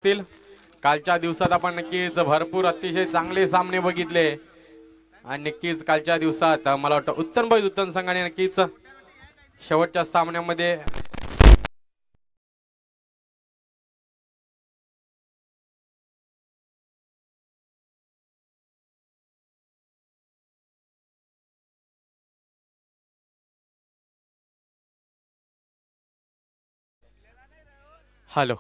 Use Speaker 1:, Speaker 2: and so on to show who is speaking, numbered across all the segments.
Speaker 1: तील कालच्या दिवसात आपण नक्कीच भरपूर अतिशय चांगले सामने बघितले आणि नक्कीच कालच्या दिवसात मला वाटतं उत्तम संघाने नक्कीच शेवटच्या सामन्यामध्ये हॅलो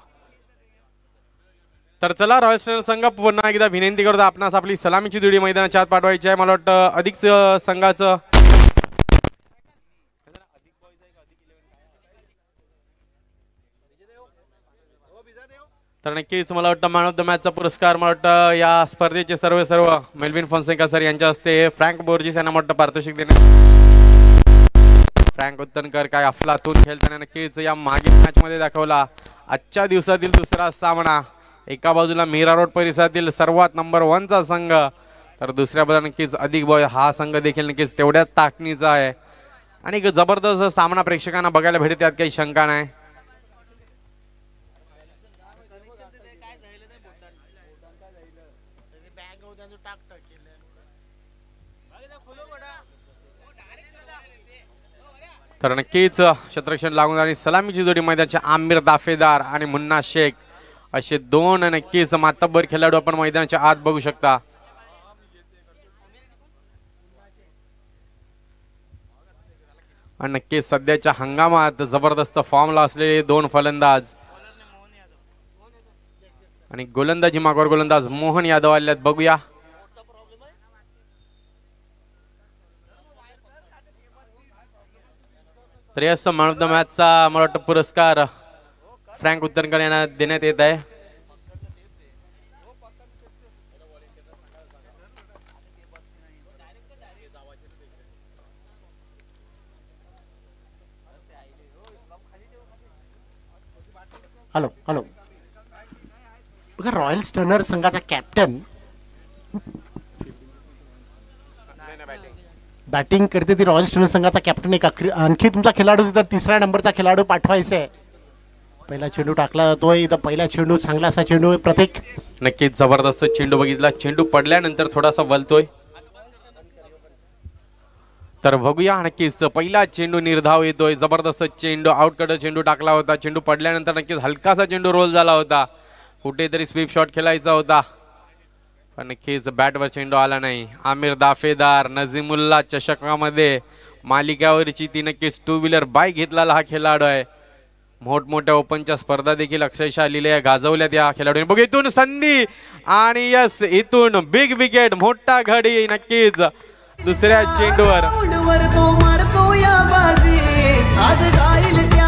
Speaker 1: तर चला रॉयल स्टार संघ पुन्हा एकदा विनंती करतो आपणास आपली सलामीची दुडी मैदानाच्या आत पाठवायची आहे। मला वाटतं अधिक संघाचं तर नक्कीच मला वाटतं मॅन ऑफ द मॅचचा पुरस्कार मला वाटतं या स्पर्धेचे सर्व मेल्विन फॉन्सेका सर यांच्या हस्ते फ्रँक बोर्जिस यांना मोठं पारितोषिक देणे। फ्रँक उत्तनकर काय अफलातून खेळताना नक्कीच या मागील मॅच मध्ये दाखवला। आजच्या दिवसातील दुसरा सामना, एका बाजूला मीरा रोड परिसरातील सर्वात नंबर 1 चा संघ, तर दुसऱ्या बाजूला नक्कीच अधिक बॉय हा संघ देखील नक्कीच तेवढ्याच ताकदीचा आहे आणि एक जबरदस्त सामना प्रेक्षकांना बघायला भेटत यात काही शंका नाही। तर नक्कीच शतरक्षण लागून आणि सलामीची जोडी मैदानाचे आमिर दाफेदार आणि मुन्ना शेख असे दोन नक्कीच मातब्बर खेळाडू आपण मैदानाच्या आत बघू शकता। आणि नक्कीच सध्याच्या हंगामात जबरदस्त फॉर्मला असलेले दोन फलंदाज आणि गोलंदाजी मागवर गोलंदाज मोहन यादव आल्यात, बघूया। तर यस मॅन ऑफ द मॅचचा मला वाटतं पुरस्कार फ्रँक उत्तनकर यांना देण्यात येत आहे।
Speaker 2: हॅलो हॅलो बघा, रॉयल स्टर्नर संघाचा कॅप्टन बॅटिंग करते ती रॉयल स्टर्नर संघाचा कॅप्टन एक आणखी तुमचा खेळाडू तिथं तिसऱ्या नंबरचा खेळाडू पाठवायचा आहे। पहिला चेंडू टाकला जातोय, इथं पहिला चेंडू चांगला असा चेंडू प्रत्येक
Speaker 1: नक्कीच जबरदस्त चेंडू बघितला, चेंडू पडल्यानंतर थोडासा वलतोय, तर बघूया। नक्कीच पहिला चेंडू निर्धाव येतोय, जबरदस्त चेंडू आउटकडे चेंडू टाकला होता, चेंडू पडल्यानंतर नक्कीच हलकासा चेंडू रोल झाला होता, कुठेतरी स्वीप शॉट खेळायचा होता पण नक्कीच बॅटवर चेंडू आला नाही। आमिर दाफेदार नजीमुल्ला चषकामध्ये मालिकावरची ती नक्कीच 2 व्हीलर बाईक घेतलेला हा खेळाडू आहे। मोठमोठ्या ओपनच्या स्पर्धा देखील अक्षरशः लिहिल्या गाजवल्यात या खेळाडूने। बघ इथून संधी आणि यस इथून बिग विकेट, मोठा घडी नक्कीच दुसऱ्या चेंडूवर
Speaker 3: तो मारतो या बाजी आज जाईल त्या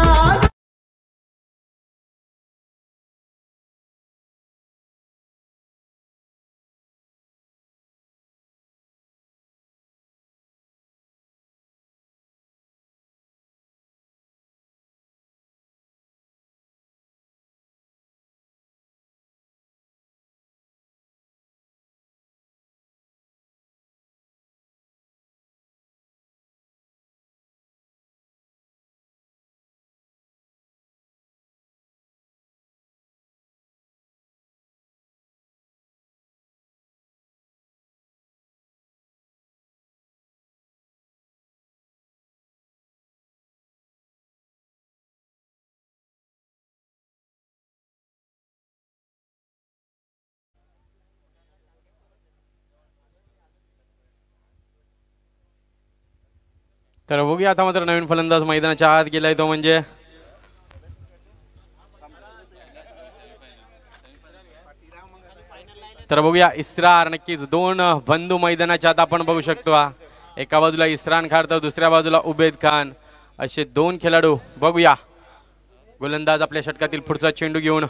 Speaker 1: तर बघूया आता मात्र नवीन फलंदाज मैदानाच्या आत गेलाय, तो म्हणजे तर बघूया इस्रार। नक्कीच दोन बंधू मैदानाच्या आत आपण बघू शकतो, एका बाजूला इस्रान खान तर दुसऱ्या बाजूला उबेद खान असे दोन खेळाडू। बघूया गोलंदाज आपल्या षटकातील पुढचा चेंडू घेऊन,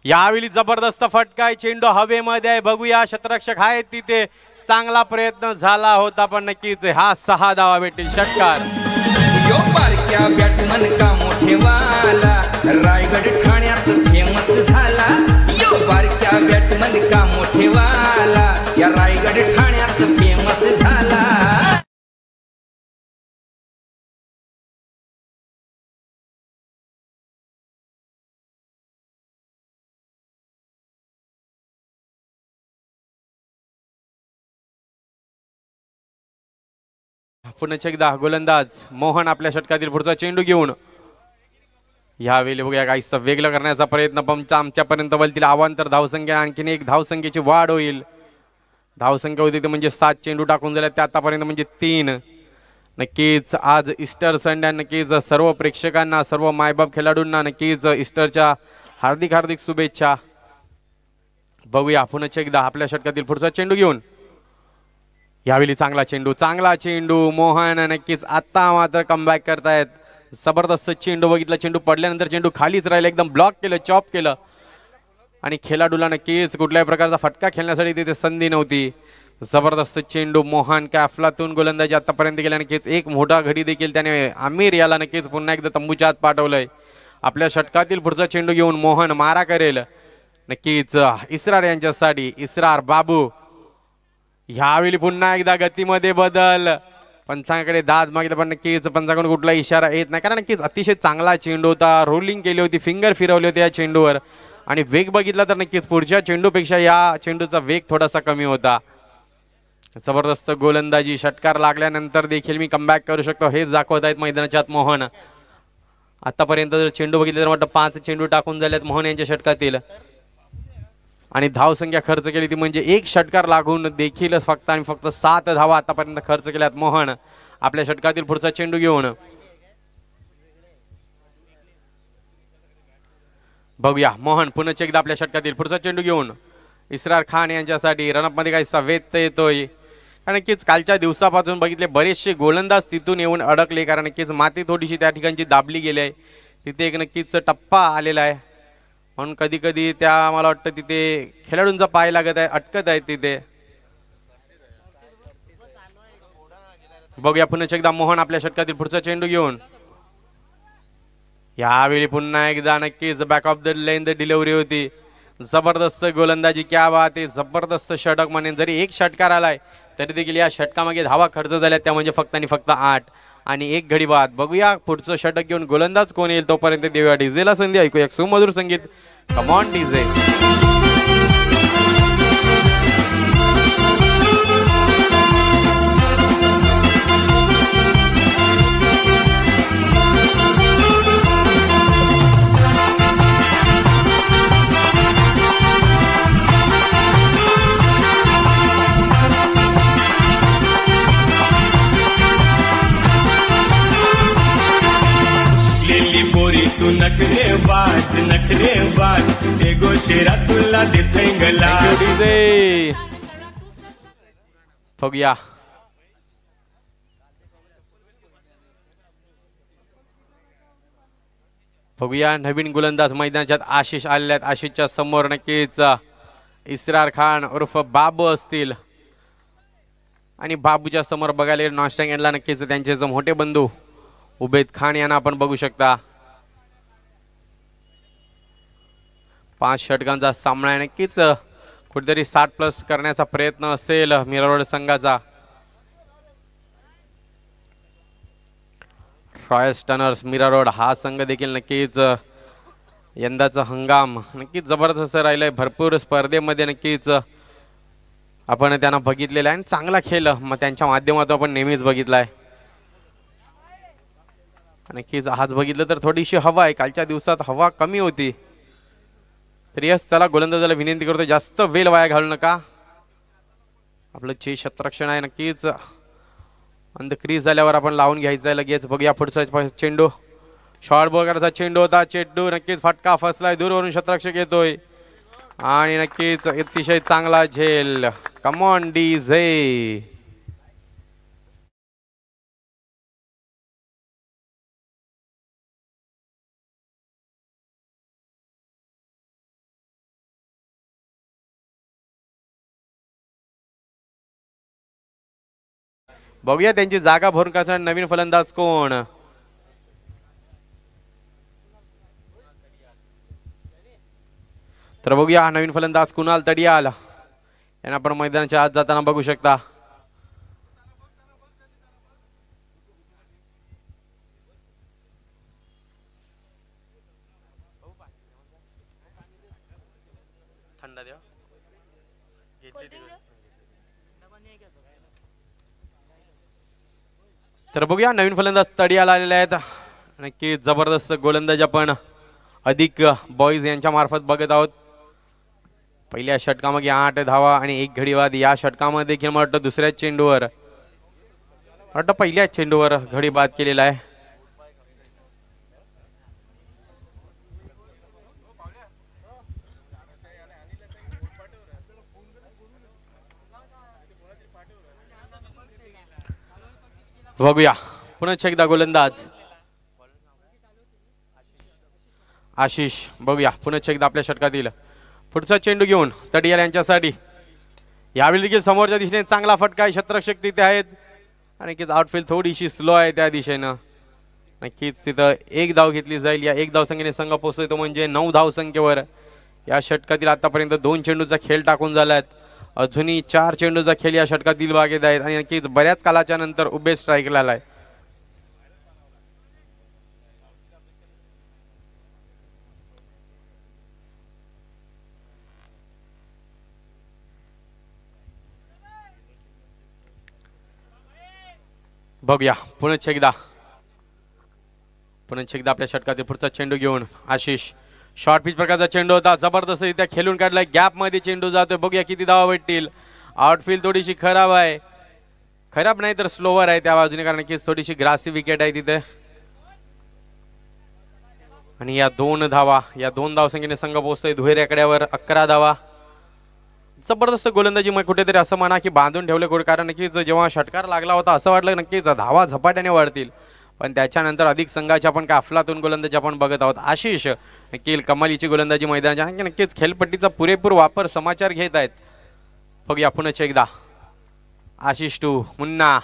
Speaker 1: यावेळी जबरदस्त फटका, चेंडू हवेमध्ये आहे, बघूया क्षेत्ररक्षक आहेत तिथे, चांगला प्रयत्न झाला होता पण नक्कीच हा 6 धावा भेटेल षटकार।
Speaker 4: यो बारक्या बॅटमन का मोठेवाला रायगड ठाण्यात फेमस झाला, यो बारक्या बॅटमन का मोठेवाला या रायगड ठाण्यात फेमस झाला।
Speaker 1: पुन्हा एकदा गोलंदाज मोहन आपल्या षटकातील पुढचा चेंडू घेऊन यावेळी बघूया काहीसा वेगळं करण्याचा प्रयत्न पंच आमच्यापर्यंत बोलतील. अवांतर धावसंख्या आणखीन एक धावसंख्येची वाढ होईल. धावसंख्या होती ते म्हणजे 7 चेंडू टाकून झाल्या ते आतापर्यंत म्हणजे 3. नक्कीच आज ईस्टर संडे, नक्कीच सर्व प्रेक्षकांना सर्व मायबाप खेळाडूंना नक्कीच ईस्टरच्या हार्दिक हार्दिक शुभेच्छा. बघूया पुन्हा एकदा आपल्या षटकातील पुढचा चेंडू घेऊन यावेळी चांगला चेंडू मोहन नक्कीच आता मात्र कमबॅक करतायत. जबरदस्त चेंडू बघितला. चेंडू पडल्यानंतर चेंडू खालीच राहिला, एकदम ब्लॉक केलं, चॉप केलं आणि खेळाडूला नक्कीच कुठल्याही प्रकारचा फटका खेळण्यासाठी तिथे संधी नव्हती. जबरदस्त चेंडू मोहन काय अफलातून गोलंदाजी आतापर्यंत गेल्या. नक्कीच एक मोठा घडी देखील त्याने आमिर याला नक्कीच पुन्हा एकदा तंबूच्या आत पाठवलंय. आपल्या षटकातील पुढचा चेंडू घेऊन मोहन मारा करेल नक्कीच इस्रार यांच्यासाठी. इस्रार बाबू ह्यावेळी पुन्हा एकदा गतीमध्ये बदल. पंचांकडे दाद मागितला पण नक्कीच पंचाकडून कुठला इशारा येत नाही, कारण नक्कीच अतिशय चांगला चेंडू होता. रोलिंग केली होती, फिंगर फिरवले होते या चेंडूवर आणि वेग बघितला तर नक्कीच पुढच्या चेंडूपेक्षा या चेंडूचा वेग थोडासा कमी होता. जबरदस्त गोलंदाजी. षटकार लागल्यानंतर देखील मी कमबॅक करू शकतो हेच दाखवत आहेत मैदानाच्या आत मोहन. आतापर्यंत जर चेंडू बघितले तर वाटतं 5 चेंडू टाकून झालेत मोहन यांच्या षटकातील आणि धावसंख्या खर्च केली ती म्हणजे 1 षटकार लागून देखील फक्त आणि फक्त 7 धावा आतापर्यंत खर्च केल्यात मोहन. आपल्या षटकातील पुढचा चेंडू घेऊन बघूया मोहन पुन्हा एकदा आपल्या षटकातील पुढचा चेंडू घेऊन इस्रार खान यांच्यासाठी. रनअपमध्ये काहीसा वेध येतोय, कारण नक्कीच कालच्या दिवसापासून बघितले बरेचसे गोलंदाज तिथून येऊन अडकले, कारण नक्कीच माती थोडीशी त्या ठिकाणची दाबली गेली आहे. तिथे एक नक्कीच टप्पा आलेला आहे म्हणून कधी कधी त्या मला वाटतं तिथे खेळाडूंचा पाय लागत आहे, अटकत आहे तिथे. बघूया पुन्हा एकदा मोहन आपल्या षटकातील पुढचा चेंडू घेऊन यावेळी पुन्हा एकदा नक्कीच back of the length delivery होती. जबरदस्त गोलंदाजी, क्या बात आहे. जबरदस्त षटक म्हणेन. जरी 1 षटकार आलाय तरी देखील या षटकामागे धावा खर्च झाल्या त्या म्हणजे फक्त आणि फक्त 8 आणि 1 घडी बाद. बघूया पुढचं षटक घेऊन गोलंदाज कोण येईल. तोपर्यंत देऊया डीजेला संधी. ऐकूया एक सुमधुर संगीत. कम ऑन डीजे.
Speaker 5: तू नखरे बाज एगो शेरा तुला देथेंगला.
Speaker 1: बघूया बघूया नवीन गोलंदाज मैदानाच्यात आशिष आलेल्या. आशिषच्या समोर नक्कीच इस्रार खान उर्फ बाबू असतील आणि बाबूच्या समोर बघायला नॉस्टँग यांना नक्कीच त्यांचे जो मोठे बंधू उबेद खान यांना आपण बघू शकता. 5 षटकांचा सामना आहे. नक्कीच कुठेतरी 60+ करण्याचा प्रयत्न असेल मिररोड संघाचा. रॉयल स्टनर्स मिररोड हा संघ देखील नक्कीच यंदाचा हंगाम नक्कीच जबरदस्त राहिलाय. भरपूर स्पर्धेमध्ये नक्कीच आपण त्यांना बघितलेलं आहे आणि चांगला खेळ मग त्यांच्या माध्यमातून आपण नेहमीच बघितलाय. नक्कीच आज बघितलं तर थोडीशी हवा आहे. कालच्या दिवसात हवा कमी होती. तर यस त्याला गोलंदाजाला विनंती करतो जास्त वेळ वाया घालू नका. आपलं जे क्षेत्ररक्षण आहे नक्कीच अंध क्रीज झाल्यावर आपण लावून घ्यायचं आहे लगेच. बघूया पुढचा चेंडू. शॉर्ट बॉल करायचा चेंडू होता. चेंडू नक्कीच फटका फसलाय. दूरवरून क्षेत्ररक्षक येतोय आणि नक्कीच अतिशय चांगला झेल. कम ऑन डीजे. बघूया त्यांची जागा भरून काढण्यासाठी नवीन फलंदाज कोण. तर बघूया नवीन फलंदाज कुणाल तडियाल यांना आपण मैदानाच्या आत जाताना बघू शकता. थंड द्या घेतली तर बघूया नवीन फलंदाज तडियाला आलेले आहेत. नक्की जबरदस्त गोलंदाज आपण अधिक बॉईज यांच्या मार्फत बघत आहोत. पहिल्या षटकामागे 8 धावा आणि 1 घडी बाद. या षटकामध्ये देखील मला वाटतं दुसऱ्या चेंडूवर पहिल्या चेंडूवर घडी बाद केलेला आहे. बघूया पुन्हा एकदा गोलंदाज आशिष. बघूया पुन्हा एकदा आपल्या षटकातील पुढचा चेंडू घेऊन तडियाल यांच्यासाठी. यावेळी देखील समोरच्या दिशेने चांगला फटका आहे. शत्रक्षक तिथे आहेत आणि नक्कीच आउटफील्ड थोडीशी स्लो आहे त्या दिशेनं. नक्कीच तिथं 1 धाव घेतली जाईल. या 1 धावसंख्येने संघ पोहोचतोय तो म्हणजे 9 धावसंख्येवर. या षटकातील आतापर्यंत 2 चेंडूचा खेळ टाकून झालाय. अजूनही 4 चेंडूचा खेळ या षटकातील बागेत आहेत आणि नक्कीच बऱ्याच कालाच्या नंतर उभे स्ट्राईकला आलाय. बघूया पुन्हा एकदा आपल्या षटकातील पुढचा चेंडू घेऊन आशिष. शॉर्ट पिच प्रकारचा चेंडू होता. जबरदस्त इथे खेळून काढलाय. गॅप मध्ये चेंडू जातोय. बघूया किती धावा भेटतील. आउटफील्ड थोडीशी खराब आहे. खराब नाही तर स्लोवर आहे त्या बाजूने कारण की थोडीशी ग्रासी विकेट आहे तिथे. आणि या 2 धावसंख्येने संघ पोहोचतोय दुहेऱ्याकड्यावर 11 धावा. जबरदस्त गोलंदाजी मग कुठेतरी असं म्हणा की बांधून ठेवले कारण नक्कीच जेव्हा षटकार लागला होता असं वाटलं नक्कीच धावा झपाट्याने वाढतील पण त्याच्यानंतर अधिक संघाच्या आपण काय अफलातून गोलंदाजी आपण बघत आहोत. आशिष नक्कीच कमालीची गोलंदाजी मैदानाच्या नक्कीच खेळपट्टीचा पुरेपूर वापर समाचार घेत आहेत. बघूया पुन्हा एकदा आशिष टू मुन्ना.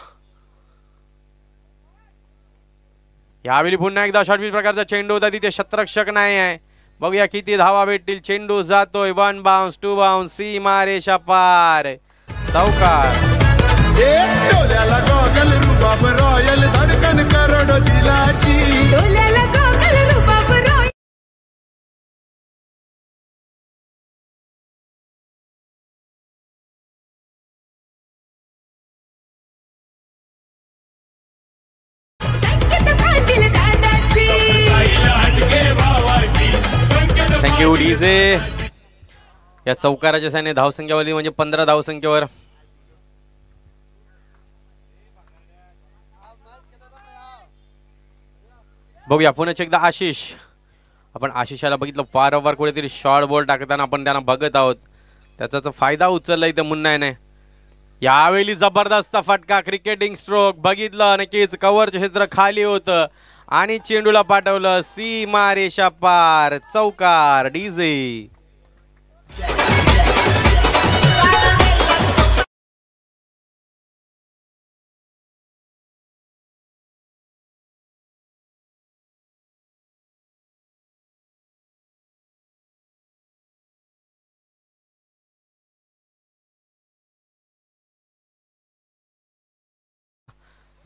Speaker 1: यावेळी पुन्हा एकदा शॉर्ट पिच प्रकारचा चेंडू होता. तिथे शत्रक्षक नाही आहे. बघूया किती धावा भेटतील. चेंडू जातोय 1 बाउन्स 2 बाउन्स सीमा रेषा पार चौकार.
Speaker 6: डोल्याला गॉगल रुबाब रॉयल धडकन करोडो दिलाची. डोल्याला गॉगल रुबाब रॉयल.
Speaker 1: Thank you DJ. या चौकाराच्या साने धावसंख्यावरती म्हणजे 15 धावसंख्येवर. बघूया पुन्हा एकदा आशिष. आपण आशिषाला बघितलं वारंवार कुठेतरी शॉर्ट बॉल टाकताना आपण त्यांना बघत आहोत. त्याचा फायदा उचलला इथं मुन्नाने. यावेळी जबरदस्त फटका क्रिकेटिंग स्ट्रोक बघितलं. नक्कीच कव्हरचे क्षेत्र खाली होतं आणि चेंडूला पाठवलं सीमा रेषा पार चौकार. डीजे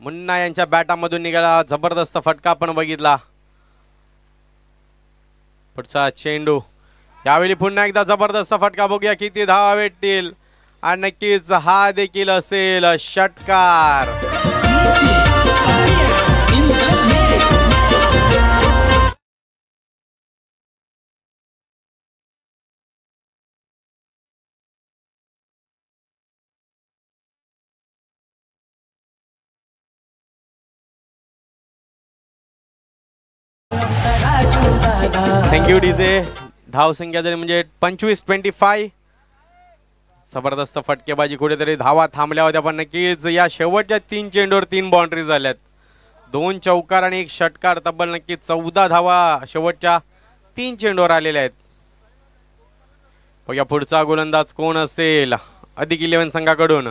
Speaker 1: मुन्ना यांच्या बॅटामधून निघाला जबरदस्त फटका आपण बघितला. पुढचा चेंडू. यावेळी पुन्हा एकदा जबरदस्त फटका. बघूया किती धावा भेटतील आणि नक्कीच हा देखील असेल षटकार. Thank you DJ. धावसंख्या जरी म्हणजे 25-25. जबरदस्त फटकेबाजी. कुठेतरी धावा थांबल्या होत्या पण नक्कीच या शेवटच्या 3 चेंडूवर 3 बाउंड्री झाल्यात. 2 चौकार आणि 1 षटकार. तब्बल नक्कीच 14 धावा शेवटच्या 3 चेंडूवर आलेल्या आहेत. बघा पुढचा गोलंदाज कोण असेल अधिक 11 संघाकडून.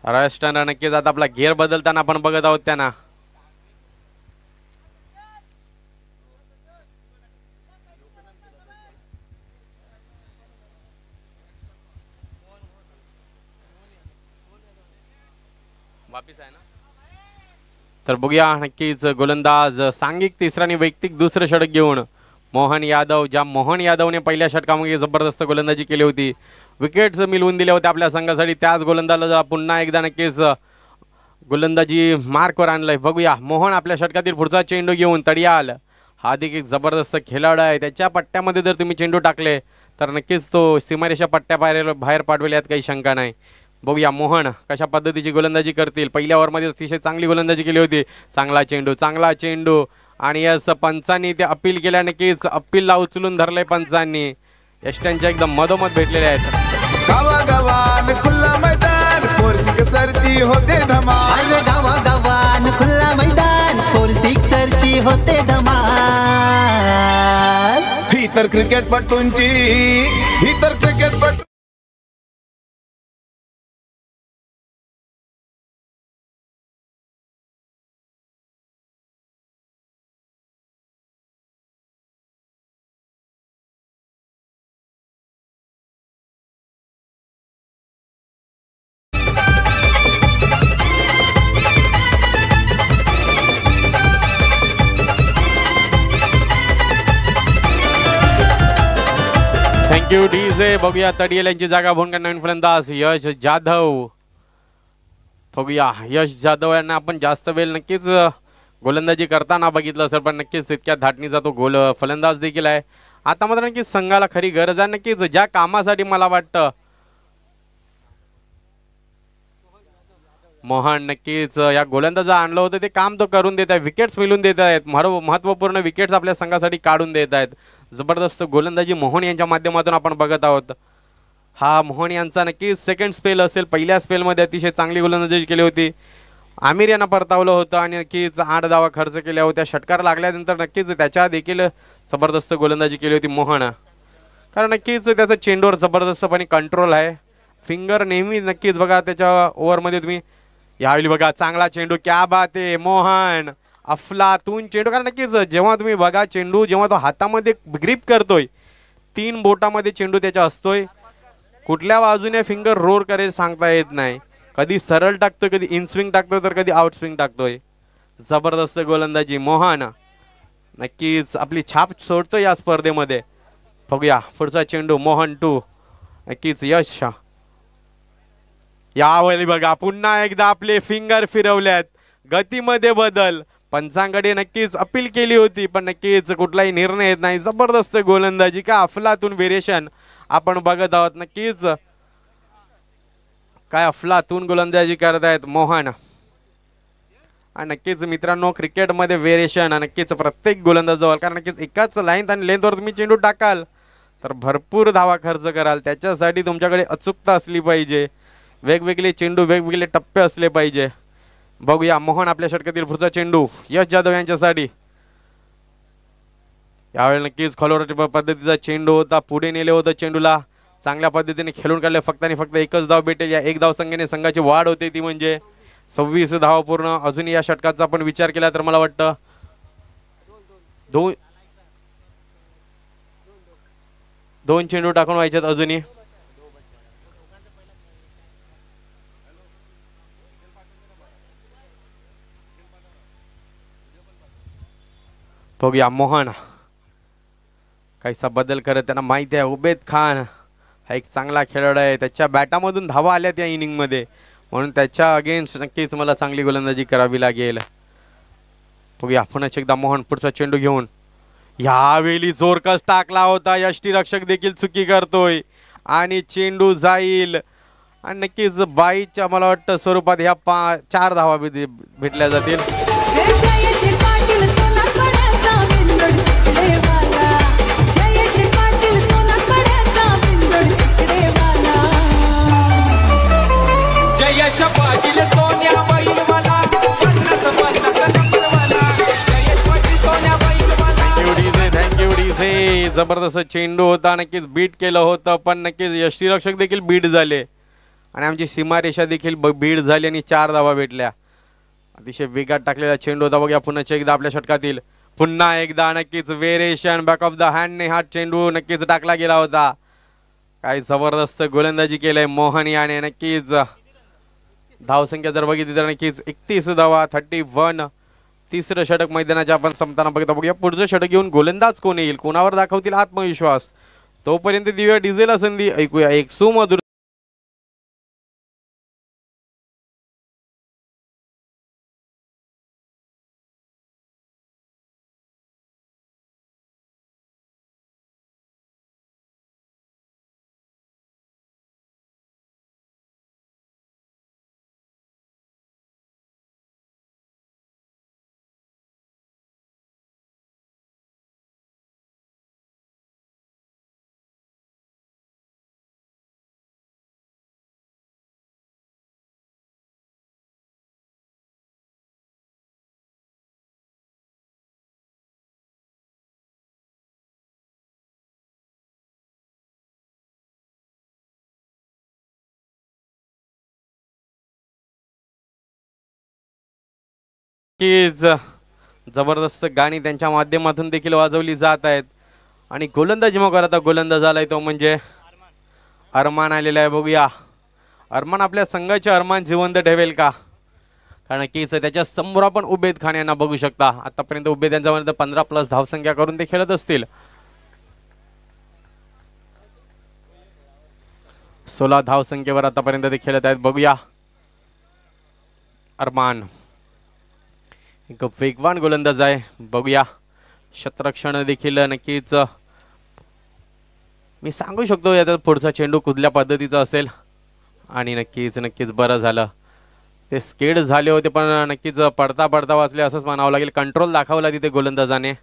Speaker 1: राष्ट्रानं नक्कीच आता आपला घेर बदलताना आपण बघत आहोत त्यांना. तर बघूया नक्कीच गोलंदाज सांघिक तिसरा आणि वैयक्तिक दुसरं षटक घेऊन मोहन यादव. ज्या मोहन यादवने पहिल्या षटकामध्ये जबरदस्त गोलंदाजी केली होती. विकेट्स मिळवून दिल्या होत्या आपल्या संघासाठी. त्याच गोलंदाजाला पुन्हा एकदा नक्कीच गोलंदाजी मार्कवर आणलंय. बघूया मोहन आपल्या षटकातील पुढचा चेंडू घेऊन तडियाल. हा देखील एक जबरदस्त खेळाडू आहे. त्याच्या पट्ट्यामध्ये जर तुम्ही चेंडू टाकले तर नक्कीच तो सीमारेषा पट्ट्या बाहेर पाठवेल यात काही शंका नाही. बघूया मोहन कशा पद्धतीची गोलंदाजी करतील. पहिल्या ओव्हरमध्ये अतिशय चांगली गोलंदाजी केली होती. चांगला चेंडू आणि यस पंचांनी ते अपील केल्या. नक्कीच अपीलला उचलून धरलंय पंचांनी. यष्ट्यांच्या एकदम मधोमध भेटलेले आहेत.
Speaker 6: गावागावान खुल्ला मैदान फोर सिक्सरची होते धमाल.
Speaker 3: अरे गावागावान खुल्ला मैदान फोर सिक्सरची होते धमाल.
Speaker 6: ही तर क्रिकेटपटूंची
Speaker 1: थँक्यू डीजे. बघूया तडियल यांची जागा भरून नवीन फलंदाज यश जाधव. बघूया यश जाधव यांना आपण जास्त वेळ नक्कीच गोलंदाजी करताना बघितलं असेल, पण नक्कीच तितक्या धाटणीचा तो फलंदाज देखील आहे. आता मात्र नक्कीच संघाला खरी गरज आहे. नक्कीच ज्या कामासाठी मला वाटतं मोहन नक्कीच या गोलंदाजा आणलं होतं ते काम तो करून देत आहे. विकेट्स मिळून देत आहेत. महत्त्वपूर्ण विकेट्स आपल्या संघासाठी काढून देत आहेत. जबरदस्त गोलंदाजी मोहन यांच्या माध्यमातून आपण बघत आहोत. हा मोहन यांचा नक्कीच सेकंड स्पेल असेल. पहिल्या स्पेलमध्ये अतिशय चांगली गोलंदाजी केली होती. आमिर यांना परतावलं होतं आणि नक्कीच 8 धावा खर्च केल्या होत्या. षटकार लागल्यानंतर नक्कीच त्याच्या देखील जबरदस्त गोलंदाजी केली होती मोहन. कारण नक्कीच त्याचा चेंडूवर जबरदस्तपणे कंट्रोल आहे. फिंगर नेहमी नक्कीच बघा त्याच्या ओव्हरमध्ये तुम्ही यावेळी बघा चांगला चेंडू. क्या बात आहे मोहन. अफलातून चेंडू. कारण नक्कीच जेव्हा तुम्ही बघा चेंडू जेव्हा तो हातामध्ये ग्रिप करतोय 3 बोटामध्ये चेंडू त्याच्या असतोय. कुठल्या बाजूने फिंगर रोल करेल सांगता येत नाही. कधी सरळ टाकतोय, कधी इन स्विंग टाकतोय, तर कधी आउट स्विंग टाकतोय. जबरदस्त गोलंदाजी मोहन नक्कीच आपली छाप सोडतो या स्पर्धेमध्ये. बघूया पुढचा चेंडू मोहन 2. नक्कीच यश. यावेळी बघा पुन्हा एकदा आपले फिंगर फिरवल्यात. गतीमध्ये बदल. पंचांकडे नक्कीच अपील केली होती पण नक्कीच कुठलाही निर्णय येत नाही. जबरदस्त गोलंदाजी का अफलातून व्हेरिएशन आपण बघत आहोत. नक्कीच काय अफलातून गोलंदाजी करत आहेत मोहन. आणि नक्कीच मित्रांनो क्रिकेटमध्ये व्हेरिएशन नक्कीच प्रत्येक गोलंदाज जवळ. कारण नक्कीच एकाच लाईन आणि लेंथवर तुम्ही चेंडू टाकाल तर भरपूर धावा खर्च कराल. त्याच्यासाठी तुमच्याकडे अचूकता असली पाहिजे. वेगवेगळे चेंडू वेगवेगळे टप्पे असले पाहिजे. बघूया मोहन आपल्या षटकातील पुढचा चेंडू यश जाधव यांच्यासाठी. यावेळी नक्कीच खोलवर पद्धतीचा चेंडू होता. पुढे नेले होतं चेंडूला. चांगल्या पद्धतीने खेळून काढले. फक्त आणि फक्त एकच धाव भेटेल. या 1 धाव संख्येने संघाची वाढ होते ती म्हणजे 26 धावा पूर्ण. अजून या षटकाचा आपण विचार केला तर मला वाटतं 2 चेंडू टाकून व्हायच्यात अजूनही. बघूया मोहन काहीसा बदल करत. त्यांना माहिती आहे उबेद खान हा एक चांगला खेळाडू आहे. त्याच्या बॅटामधून धावा आल्यात या इनिंगमध्ये म्हणून त्याच्या अगेन्स्ट नक्कीच मला चांगली गोलंदाजी करावी लागेल. बघूया पुन्हा एकदा मोहन पुढचा चेंडू घेऊन. यावेळी जोरकस टाकला होता. यष्टीरक्षक देखील चुकी करतोय आणि चेंडू जाईल आणि नक्कीच बाईच्या मला वाटतं स्वरूपात ह्या 4 धावा भेटल्या जातील.
Speaker 4: जयश पाटील सोन्या बैलवाला 50-50 नंबरवाला. जयश पाटील सोन्या बैलवाला.
Speaker 1: Thank you DJ. जबरदस्त चेंडू होता. नक्कीच बीट केलं होतं पण नक्कीच यष्टीरक्षक देखील बीट झाले आणि आमची सीमारेषा देखील बीट झाली आणि 4 धावा भेटल्या. अतिशय वेगात टाकलेला चेंडू होता. बघूया पुन्हा एकदा आपल्या षटकातील. पुन्हा एकदा नक्कीच व्हेरिएशन बॅक ऑफ द हँडने हा चेंडू नक्कीच टाकला गेला होता. काय जबरदस्त गोलंदाजी केलंय मोहन याने. नक्कीच धावसंख्या जर बघितली तर नक्कीच 31 धावा 31. तिसरं षटक मैदानाच्या आपण संपताना बघता. बघूया पुढचं षटक घेऊन गोलंदाज कोण येईल, कोणावर दाखवतील आत्मविश्वास. तोपर्यंत दिव्या डिझेला संधी. ऐकूया एक सुमधुर नक्कीच जबरदस्त गाणी त्यांच्या माध्यमातून देखील वाजवली जात आहेत आणि गोलंदाजी मग आता गोलंदाज आलाय तो म्हणजे अरमान आलेला आहे. बघूया अरमान आपल्या संघाचे अरमान जिवंत ठेवेल का, कारण की त्याच्या समोर आपण उबेद खान यांना बघू शकता. आतापर्यंत उबेद यांच्यापर्यंत 15+ धावसंख्या करून ते खेळत असतील. 16 धावसंख्येवर आतापर्यंत ते खेळत आहेत. बघूया अरमान एक वेगवान गोलंदाज आहे. बघूया शतरक्षण देखील नक्कीच मी सांगू शकतो याचा पुढचा चेंडू कुठल्या पद्धतीचा असेल आणि नक्कीच बरं झालं. ते स्केड झाले होते पण नक्कीच पडता पडता वाचले असंच म्हणावं लागेल. कंट्रोल दाखवला तिथे गोलंदाजाने,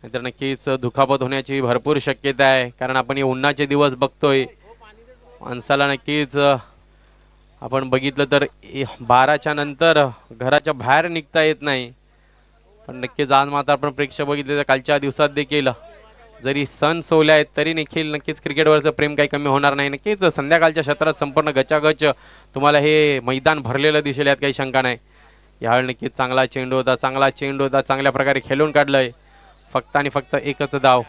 Speaker 1: तर नक्कीच दुखापत होण्याची भरपूर शक्यता आहे, कारण आपण हे उन्हाचे दिवस बघतोय. माणसाला नक्कीच आपण बघितलं तर 12च्या नंतर घराच्या बाहेर निघता येत नाही. पण नक्कीच आज मात्र आपण प्रेक्षक बघितले तर कालच्या दिवसात देखील जरी सण सोहले आहेत तरी देखील नक्कीच क्रिकेटवरचं प्रेम काही कमी होणार नाही. नक्कीच संध्याकाळच्या क्षेत्रात संपूर्ण गचागच तुम्हाला हे मैदान भरलेलं दिसेल, यात काही शंका नाही. यावेळी नक्कीच चांगला चेंडू होता, चांगल्या प्रकारे खेळून काढलंय. फक्त आणि फक्त एकच धाव.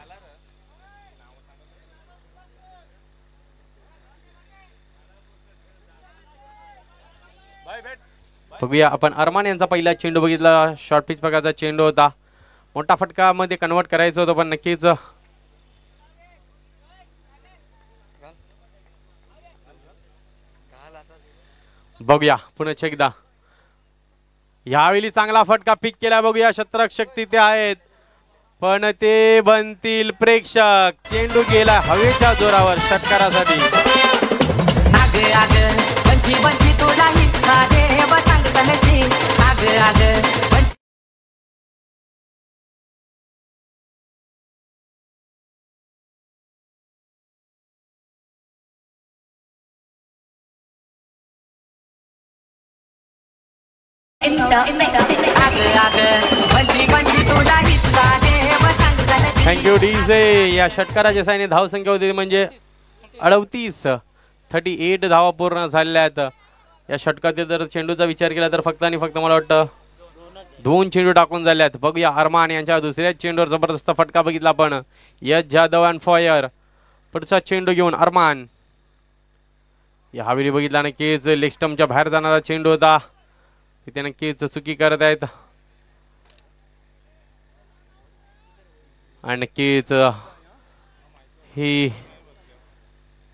Speaker 1: बघूया आपण अरमान यांचा पहिला चेंडू बघितला. शॉर्ट पिच प्रकारचा चेंडू होता, मोठा फटका मध्ये कन्वर्ट करायचं होतं पण नक्कीच बघूया पुन्हा एकदा. यावेळी चांगला फटका पिक केला. बघूया शतरक्षक तिथे आहेत पण ते बनतील प्रेक्षक. चेंडू गेला हवेच्या जोरावर षटकारासाठी. Thank you DJ. या षटकाराच्या साईने धावसंख्या होती म्हणजे 38 धावा पूर्ण झालेल्या आहेत. या षटकातील जर चेंडूचा विचार केला तर फक्त आणि फक्त मला वाटतं 2 चेंडू टाकून झाले आहेत. बघूया अरमान यांच्या दुसऱ्या चेंडूवर जबरदस्त फटका बघितला आपण. यश जाधव ऑन फायर. पुढचा चेंडू घेऊन अरमान. यावेळी बघितला नक्कीच लेग स्टंपच्या बाहेर जाणारा चेंडू होता, तिथे नक्कीच चुकी करत आहेत आणि नक्कीच ही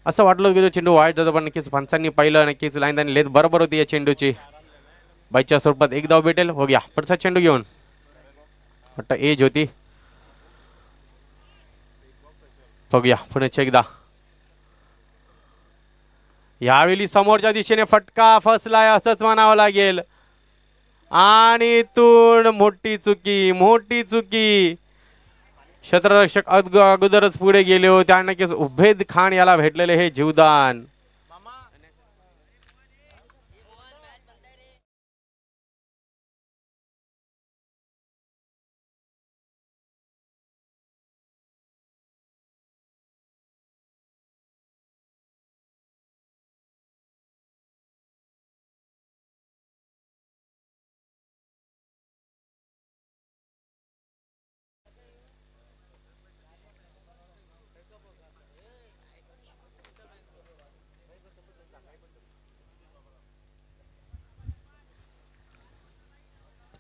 Speaker 1: असं वाटलं की तो चेंडू वाईट जातो पण नक्कीच पंचांनी पाहिलं. नक्कीच लाईन आणि लेथ बरोबर होती या चेंडूची. बाईच्या स्वरूपात एक धाव भेटेल. बघूया पुढचा चेंडू घेऊन वाटतं एज होती. बघूया पुढे एकदा. यावेळी समोरच्या दिशेने फटका फसलाय असंच म्हणावं लागेल आणि इथून मोठी चुकी. क्षेत्ररक्षक अगोदरच पुढे गेले होते आणि नक्कीच उबेद खान याला भेटलेले हे जीवदान.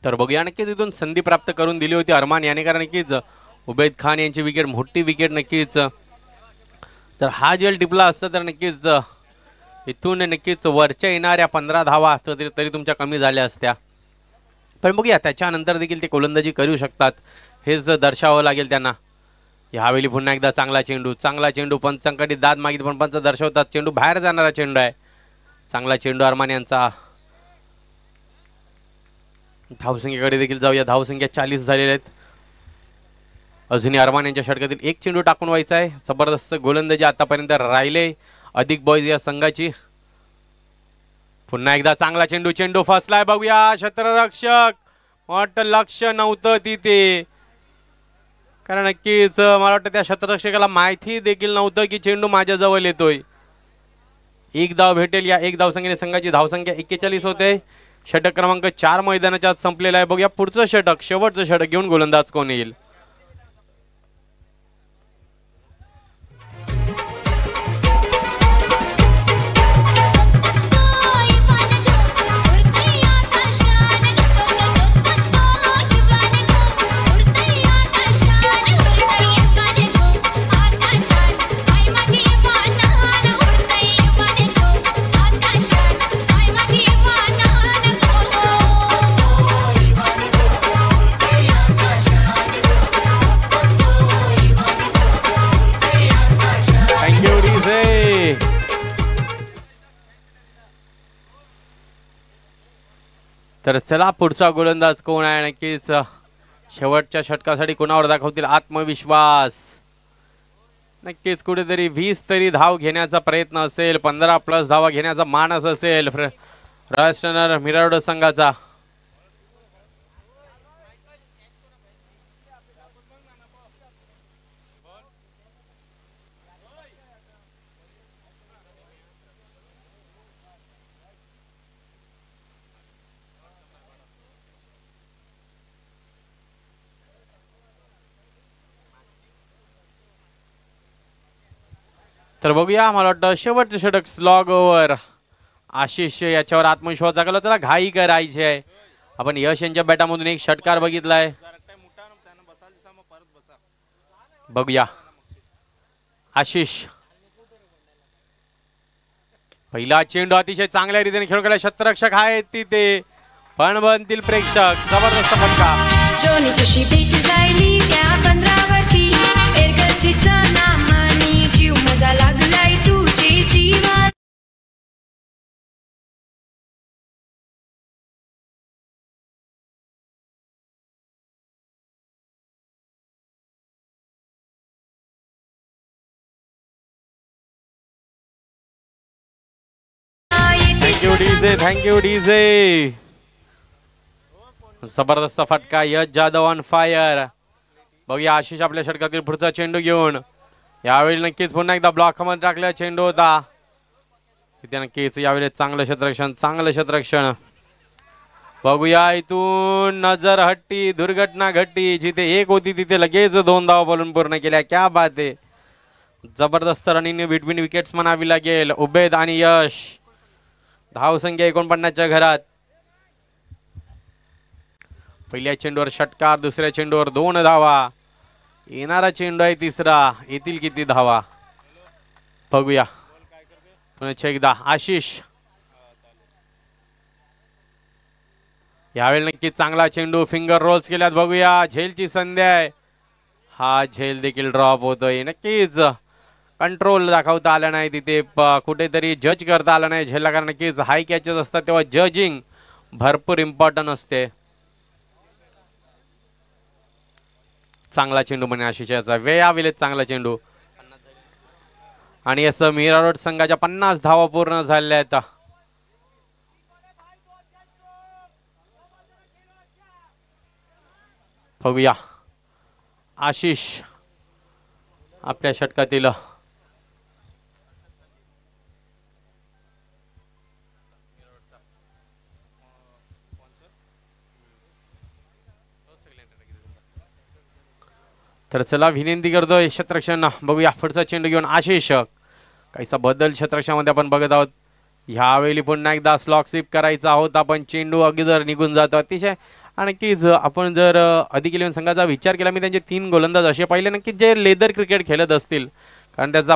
Speaker 1: तर बघूया नक्कीच इथून संधी प्राप्त करून दिली होती अरमान याने, कारण नक्कीच उबेद खान यांची विकेट मोठी विकेट नक्कीच. तर हा जेल टिपला असता तर नक्कीच इथून नक्कीच वरच्या येणाऱ्या 15 धावा तरी तुमच्या कमी झाल्या असत्या. पण बघूया त्याच्यानंतर देखील ते गोलंदाजी करू शकतात हेच दर्शवावं लागेल त्यांना. यावेळी पुन्हा एकदा चांगला चेंडू पंचांकडे दाद मागितली पण पंच दर्शवतात चेंडू बाहेर जाणारा चेंडू आहे. चांगला चेंडू अरमान यांचा. धावसंख्येकडे देखील जाऊया. धावसंख्या 40 झालेल्या आहेत. अजूनही अरमान यांच्या षटकातील एक चेंडू टाकून व्हायचा आहे. जबरदस्त गोलंदाजी आतापर्यंत राहिले अधिक बॉयज या संघाची. पुन्हा एकदा चांगला चेंडू फसलाय. बघूया क्षेत्ररक्षक वाटतं लक्ष नव्हतं तिथे, कारण नक्कीच मला वाटतं त्या क्षेत्ररक्षकाला माहिती देखील नव्हतं की चेंडू माझ्या जवळ येतोय. एक धाव भेटेल. या एक धावसंख्येने संघाची धावसंख्या 41 होते. षटक क्रमांक 4 मैदानाच्या आत संपलेला आहे. बघूया पुढचं षटक, शेवटचं षटक घेऊन गोलंदाज कोण येईल. तर चला पुढचा गोलंदाज कोण आहे. नक्कीच शेवटच्या षटकासाठी कोणावर दाखवतील आत्मविश्वास. नक्कीच कुठेतरी 20 तरी धाव घेण्याचा प्रयत्न असेल, 15+ धावा घेण्याचा मानस असेल राष्ट्रनर मिराडो संघाचा. तर बघूया, मला वाटतं शेवटचं षटक स्लॉग ओव्हर. आशिष याच्यावर आत्मविश्वास दाखवला. चला घाई करायची आहे. आपण यश यांच्या बॅटामधून एक षटकार बघितलाय. बघूया आशिष. पहिला चेंडू अतिशय चांगल्या रीतीने खेळून गेला. क्षेत्ररक्षक आहेत तिथे पण बनतील प्रेक्षक. जबरदस्त फटका.
Speaker 7: जोनी तुशी बीच जायली त्या 15वरती एरगलची सनामानी जीव मजा लागलाय तुझी जीवन.
Speaker 1: Thank you DJ. जबरदस्त फटका. यश जाधव ऑन फायर. बघूया आशिष आपल्या षटकातील पुढचा चेंडू घेऊन. यावेळी नक्कीच पुन्हा एकदा ब्लॉक मध्ये टाकलेला चेंडू होता तिथे. नक्कीच यावेळी चांगलं क्षेत्ररक्षण. बघूया इथून नजर हट्टी, दुर्घटना घट्टी. जिथे एक होती तिथे लगेच 2 धावा बोलून पूर्ण केल्या. क्या बात आहे. जबरदस्त रनिंग बिटवीन विकेट्स म्हणावी लागेल. उबेद आणि यश. धावसंख्या 49च्या घरात. पहिल्या चेंडूवर षटकार, दुसऱ्या चेंडूवर 2 धावा. येणारा चेंडू आहे तिसरा. येतील किती धावा बघूया. पुन्हा एकदा आशिष. यावेळी नक्कीच चांगला चेंडू. फिंगर रोल्स केल्यात. बघूया झेलची संधी आहे. हा झेल देखील ड्रॉप होतोय. नक्कीच कंट्रोल दाखवता आला नाही तिथे. कुठेतरी जज करता आला नाही झेलला. कारण नक्कीच हाय कॅचेस असतात तेव्हा जजिंग भरपूर इम्पॉर्टंट असते. चांगला चेंडू म्हणे आशिषाचा. वेळावेळेत चांगला चेंडू. आणि असं मीरा रोड संघाच्या 50 धावा पूर्ण झाल्या आहेत. बघूया आशिष आपल्या षटकातील. तर चला विनंती करतोय क्षेत्ररक्षण. बघूया पुढचा चेंडू घेऊन आशिष. काहीसा बदल क्षेत्ररक्षणामध्ये आपण बघत आहोत. ह्यावेळी पुन्हा एकदा स्लॉक स्वीप करायचा होता पण चेंडू अगोदर निघून जातो. अतिशय. आणि आपण जर अधिक 11 संघाचा विचार केला, मी त्यांचे 3 गोलंदाज असे पाहिले नक्कीच जे लेदर क्रिकेट खेळत असतील. कारण त्याचा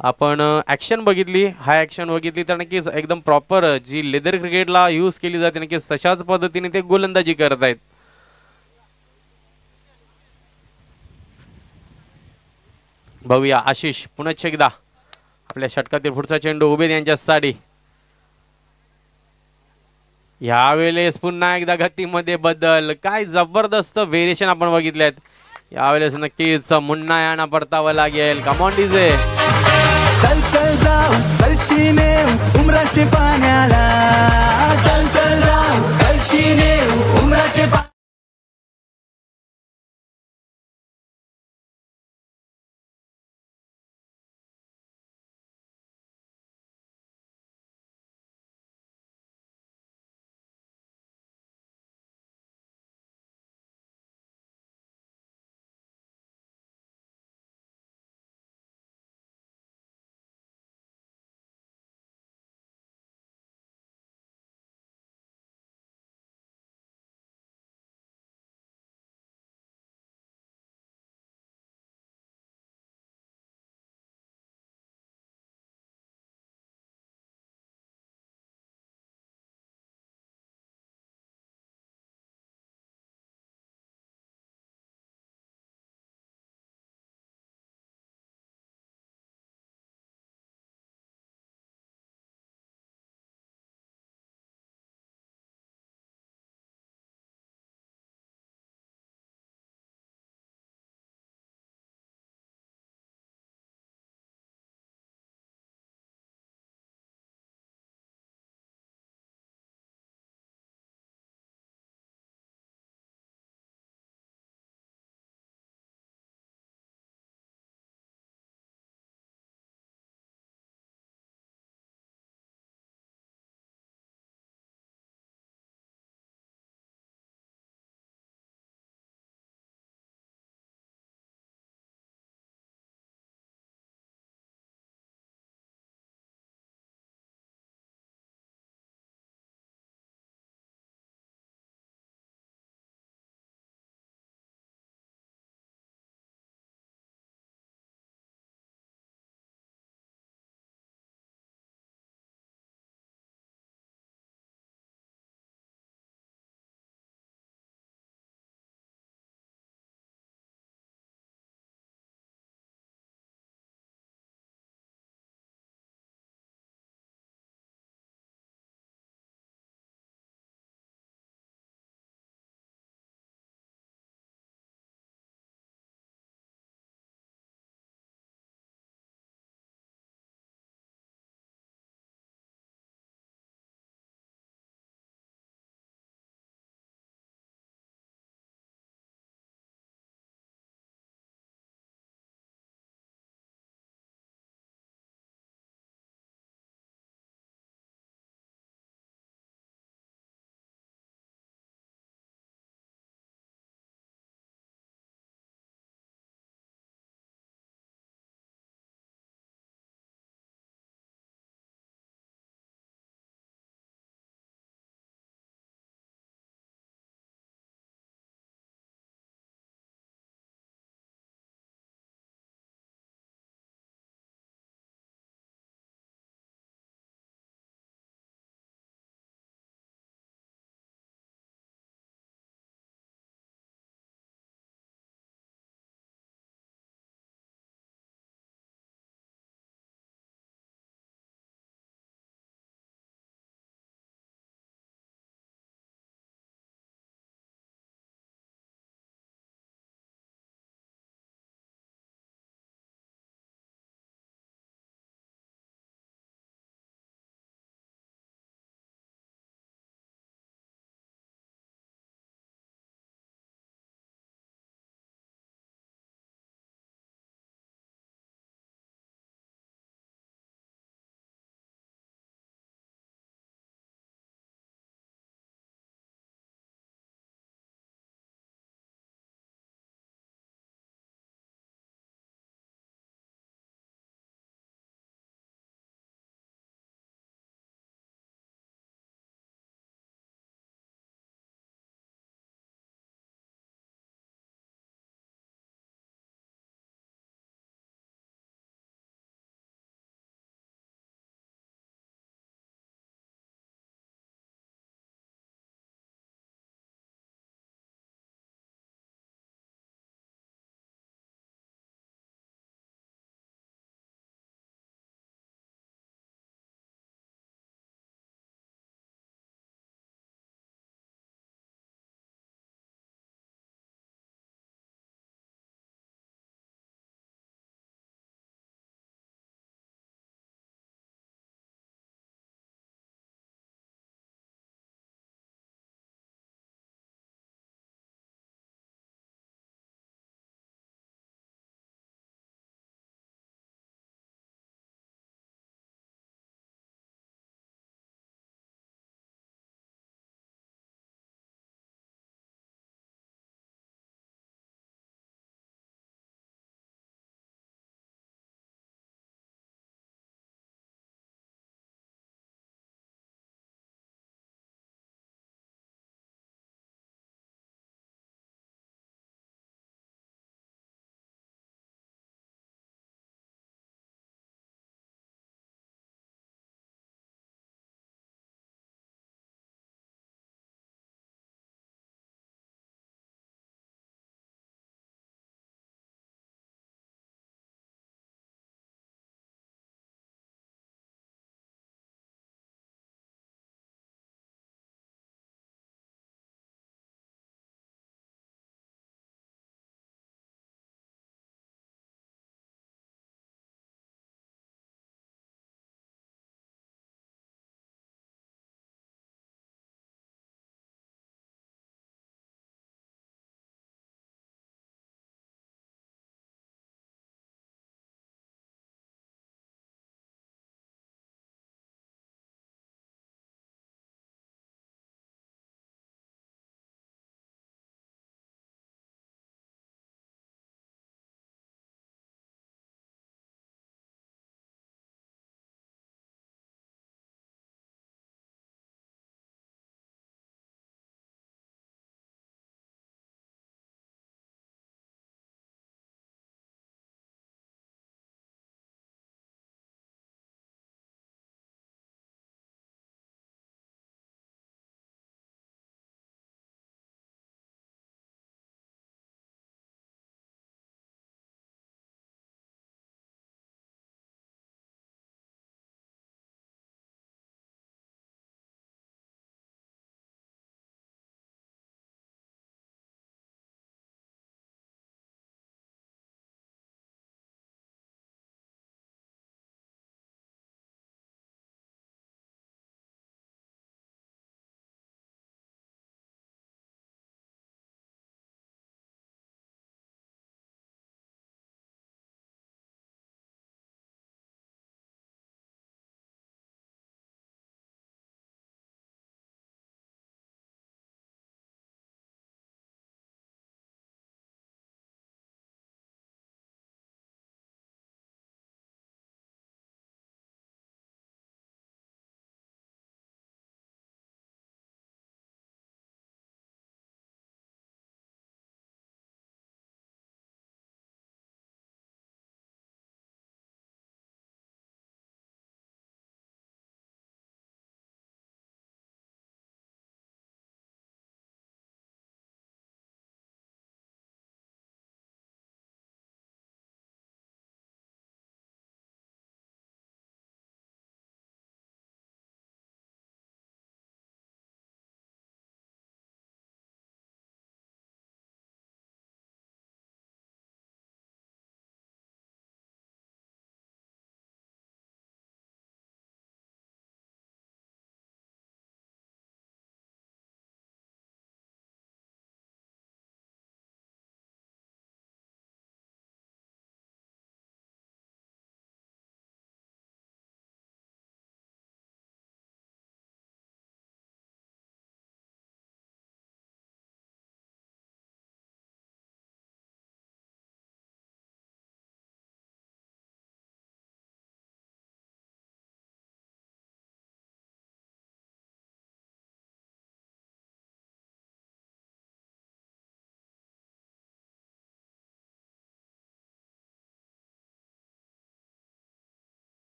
Speaker 1: आपण ॲक्शन बघितली, हाय ॲक्शन बघितली तर नक्कीच एकदम प्रॉपर जी लेदर क्रिकेटला यूज केली जाते नक्कीच तशाच पद्धतीने ते गोलंदाजी करत आहेत. बघूया आशिष पुन्हा एकदा आपल्या षटकातील पुढचा चेंडू. उबेद यांच्यासाठी. यावेळेस पुन्हा एकदा गतीमध्ये बदल. काय जबरदस्त व्हेरिएशन आपण बघितले आहेत. यावेळेस नक्कीच मुन्ना यांना परतावं लागेल. Come on DJ.
Speaker 3: चल चल जाऊ कलशी नेऊ उमराचे पाण्याला. चल चल जाऊ कलशी नेऊ उमराचे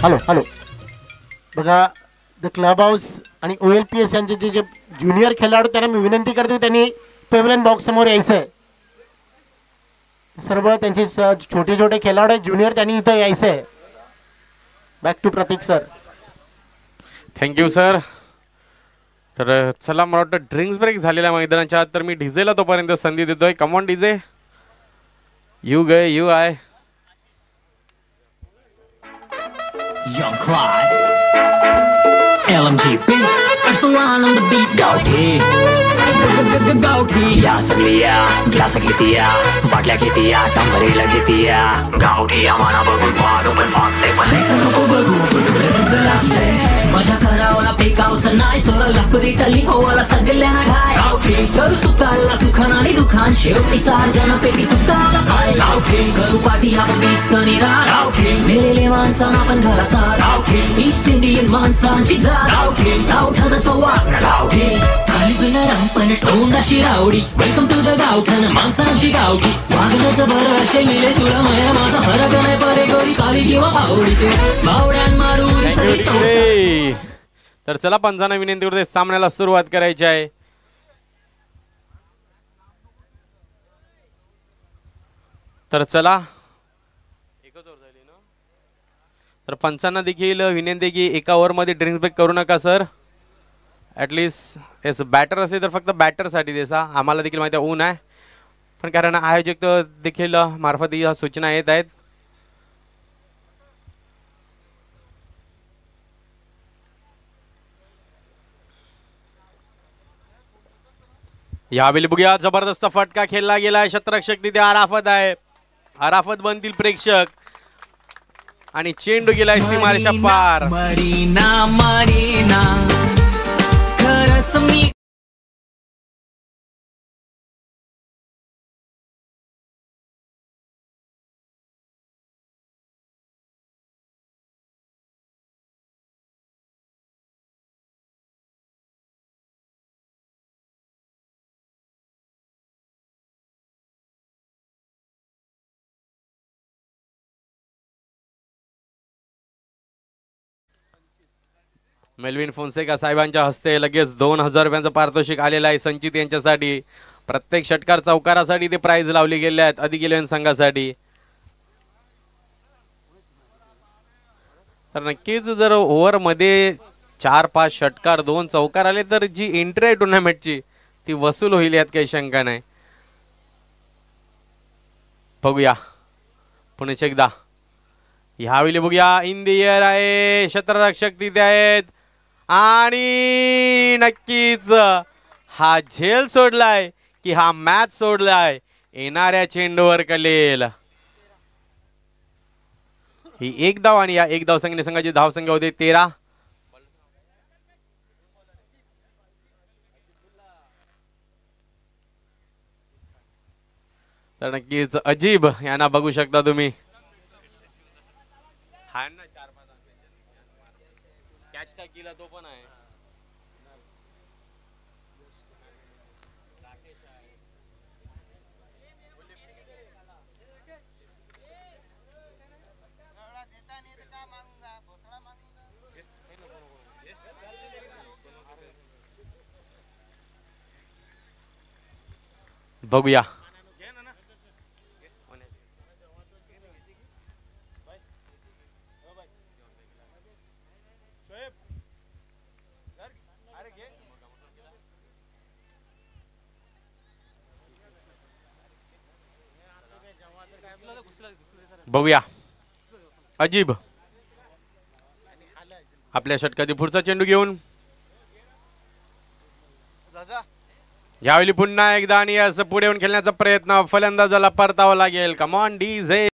Speaker 2: हॅलो हॅलो बघा द क्लब हाऊस आणि OLPS यांचे जे ज्युनियर खेळाडू त्यांना मी विनंती करतो त्यांनी पेव्हलियन बॉक्स समोर यायचं आहे. सर्व त्यांचे छोटे छोटे खेळाडू आहेत ज्युनियर त्यांनी इथं यायचं आहे. Back to Prateek sir.
Speaker 1: Thank you sir. तर चला मला वाटतं ड्रिंक्स ब्रेक झालेला मैदानाच्या आत तर मी डीजेला तोपर्यंत संधी देतोय. कमॉन डीजे यू गए you I.
Speaker 8: Young Clyde, LMG beat, it's the one on the beat. गावठी या सगळ्या ग्लास घेतीया बाटल्या घेतीया टंबरेला घेतीया गावठी आम्हाला बघून फार पण फागते पण नको बघू माझ्या करावला पेकावचं नाही सोरा लाकडी टली होवाला सगळ्यांना घाय गावठी करू सुखाला सुखान आणि दुखान शेवटी 4 जण पेटी तुकाला पाय गावठी करू पाठी आपण दिसणी गावठी मेलेले माणसांना आपण घरासा गावठी ईस्ट इंडियन माणसांची जा गावठी गावठाणाचं वागणं गावठी खाली जुनं पण टोंडाशी रावडी वेलकम टू द गावठाण माणसांची गावठी वागण्याचं बरं असे मिले तुला माया माझा फरक नाही परे गोरी काली किंवा पावडी ते बावड्यान मारुरी सगळी.
Speaker 1: तर चला पंचांना विनंती करते सामन्याला सुरुवात करायची आहे. तर चला तर पंचांना देखील विनंती की एका ओव्हरमध्ये ड्रिंक्स ब्रेक करू नका सर. ॲटलिस्ट बॅटर असेल तर फक्त बॅटरसाठी देसा. आम्हाला देखील माहिती आहे ऊन आहे पण कारण आयोजक देखील मार्फत या सूचना येत आहेत. यावेळी बघूया जबरदस्त फटका खेळला गेलाय. शतरक्षक तिथे आराफत आहे. आराफत बनतील प्रेक्षक आणि चेंडू गेलाय सीमारेषा पार.
Speaker 8: मरीना मरीना खरंच मी
Speaker 1: मेल्विन फोन्सेका साहेबांच्या हस्ते लगेच 2000 रुपयांचं पारितोषिक आलेलं आहे संचित यांच्यासाठी. प्रत्येक षटकार चौकारासाठी ते प्राइज लावले गेले आहेत अधिक 11 संघासाठी. तर नक्कीच जर ओव्हर मध्ये 4-5 षटकार 2 चौकार आले तर जी एंट्री आहे टुर्नामेंटची ती वसूल होईल यात काही शंका नाही. बघूया पुन्हा एकदा ह्यावेळी बघूया इन द एअर आहे. क्षेत्ररक्षक तिथे आहेत आणि नक्कीच हा झेल सोडलाय की हा मॅच सोडलाय. येणाऱ्या चेंडूवर कलेल. ही एक धाव आणि या एक धाव संघाची धावसंख्या होते 13. तर नक्कीच अजीब यांना बघू शकता तुम्ही. कॅच टाकीला तो पण आहे. बघूया बघूया अजीब आपल्या षटकातील पुढचा चेंडू घेऊन यावेळी पुन्हा एकदा आणि असं पुढे येऊन खेळण्याचा प्रयत्न फलंदाजाला परतावा लागेल. कम ऑन डीजे.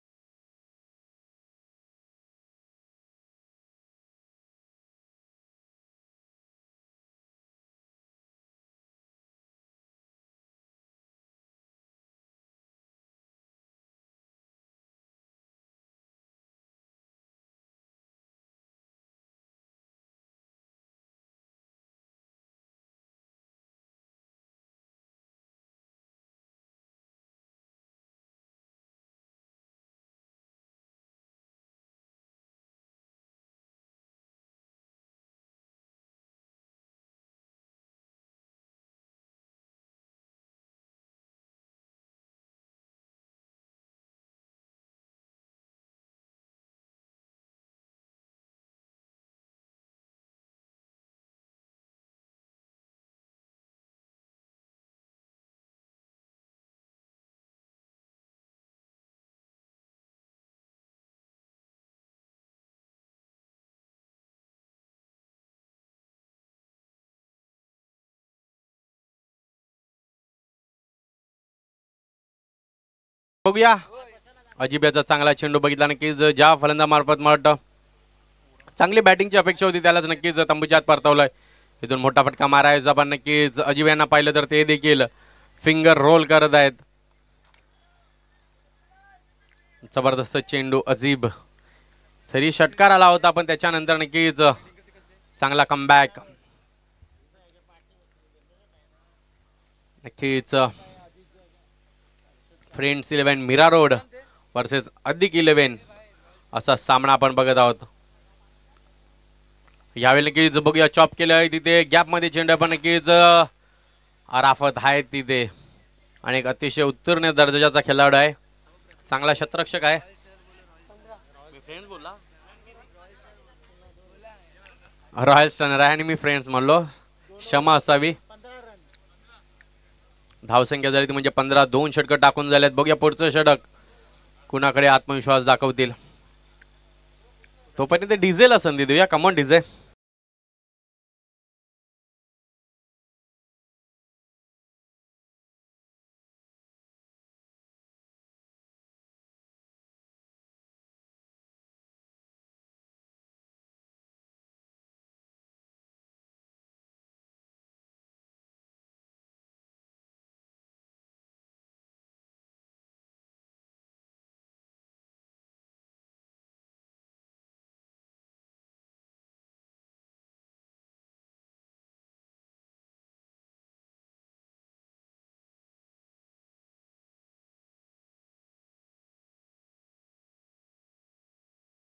Speaker 1: बघूया अजिब्याचा चांगला चेंडू बघितला नक्कीच ज्या फलंदामार्फत मला वाटतं चांगली बॅटिंगची अपेक्षा होती त्यालाच नक्कीच तंबूच्यात परतवलंय. इथून मोठा फटका मारायचा पण नक्कीच अजिब यांना पाहिलं तर ते देखील फिंगर रोल करत आहेत. जबरदस्त चेंडू अजीब तरी षटकार आला होता पण त्याच्यानंतर नक्कीच चांगला कमबॅक. नक्कीच फ्रेंड्स 11 मीरा रोड वर्सेस अधिक 11 असा सामना आपण बघत आहोत. यावेळी नक्कीच बघूया चॉप केलं आहे तिथे गॅप मध्ये चेंडू पण नक्कीच अराफत आहे तिथे आणि एक अतिशय उत्तीर्ण दर्जाचा खेळाडू आहे. चांगला शतरक्षक आहे. रॉयल स्टनर आहे आणि मी फ्रेंड्स म्हणलो क्षमा असावी. धावसंख्या झाली ती म्हणजे 15. 2 षटक टाकून झालेत. बघूया पुढचं षटक कुणाकडे आत्मविश्वास दाखवतील. तोपर्यंत डिझेलला संधी देऊया. Come on DJ.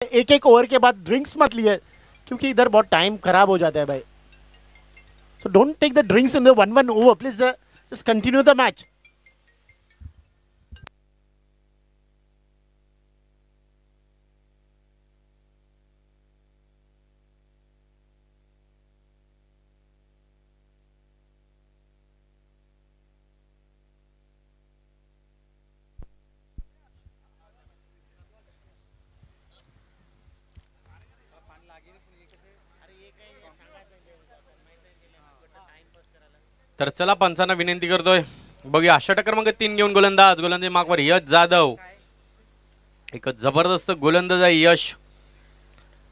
Speaker 2: एक एक ओवर के बाद ड्रिंक्स मत लिए क्योंकि इधर बहुत टाइम खराब हो जाता है भाई. So don't take the drinks in the 1-1 over please. Just continue the match.
Speaker 1: तर चला पंचांना विनंती करतोय. बघूया षटक क्रमांक 3 घेऊन गोलंदाज मागवर यश जाधव. एक जबरदस्त गोलंदाज आहे यश.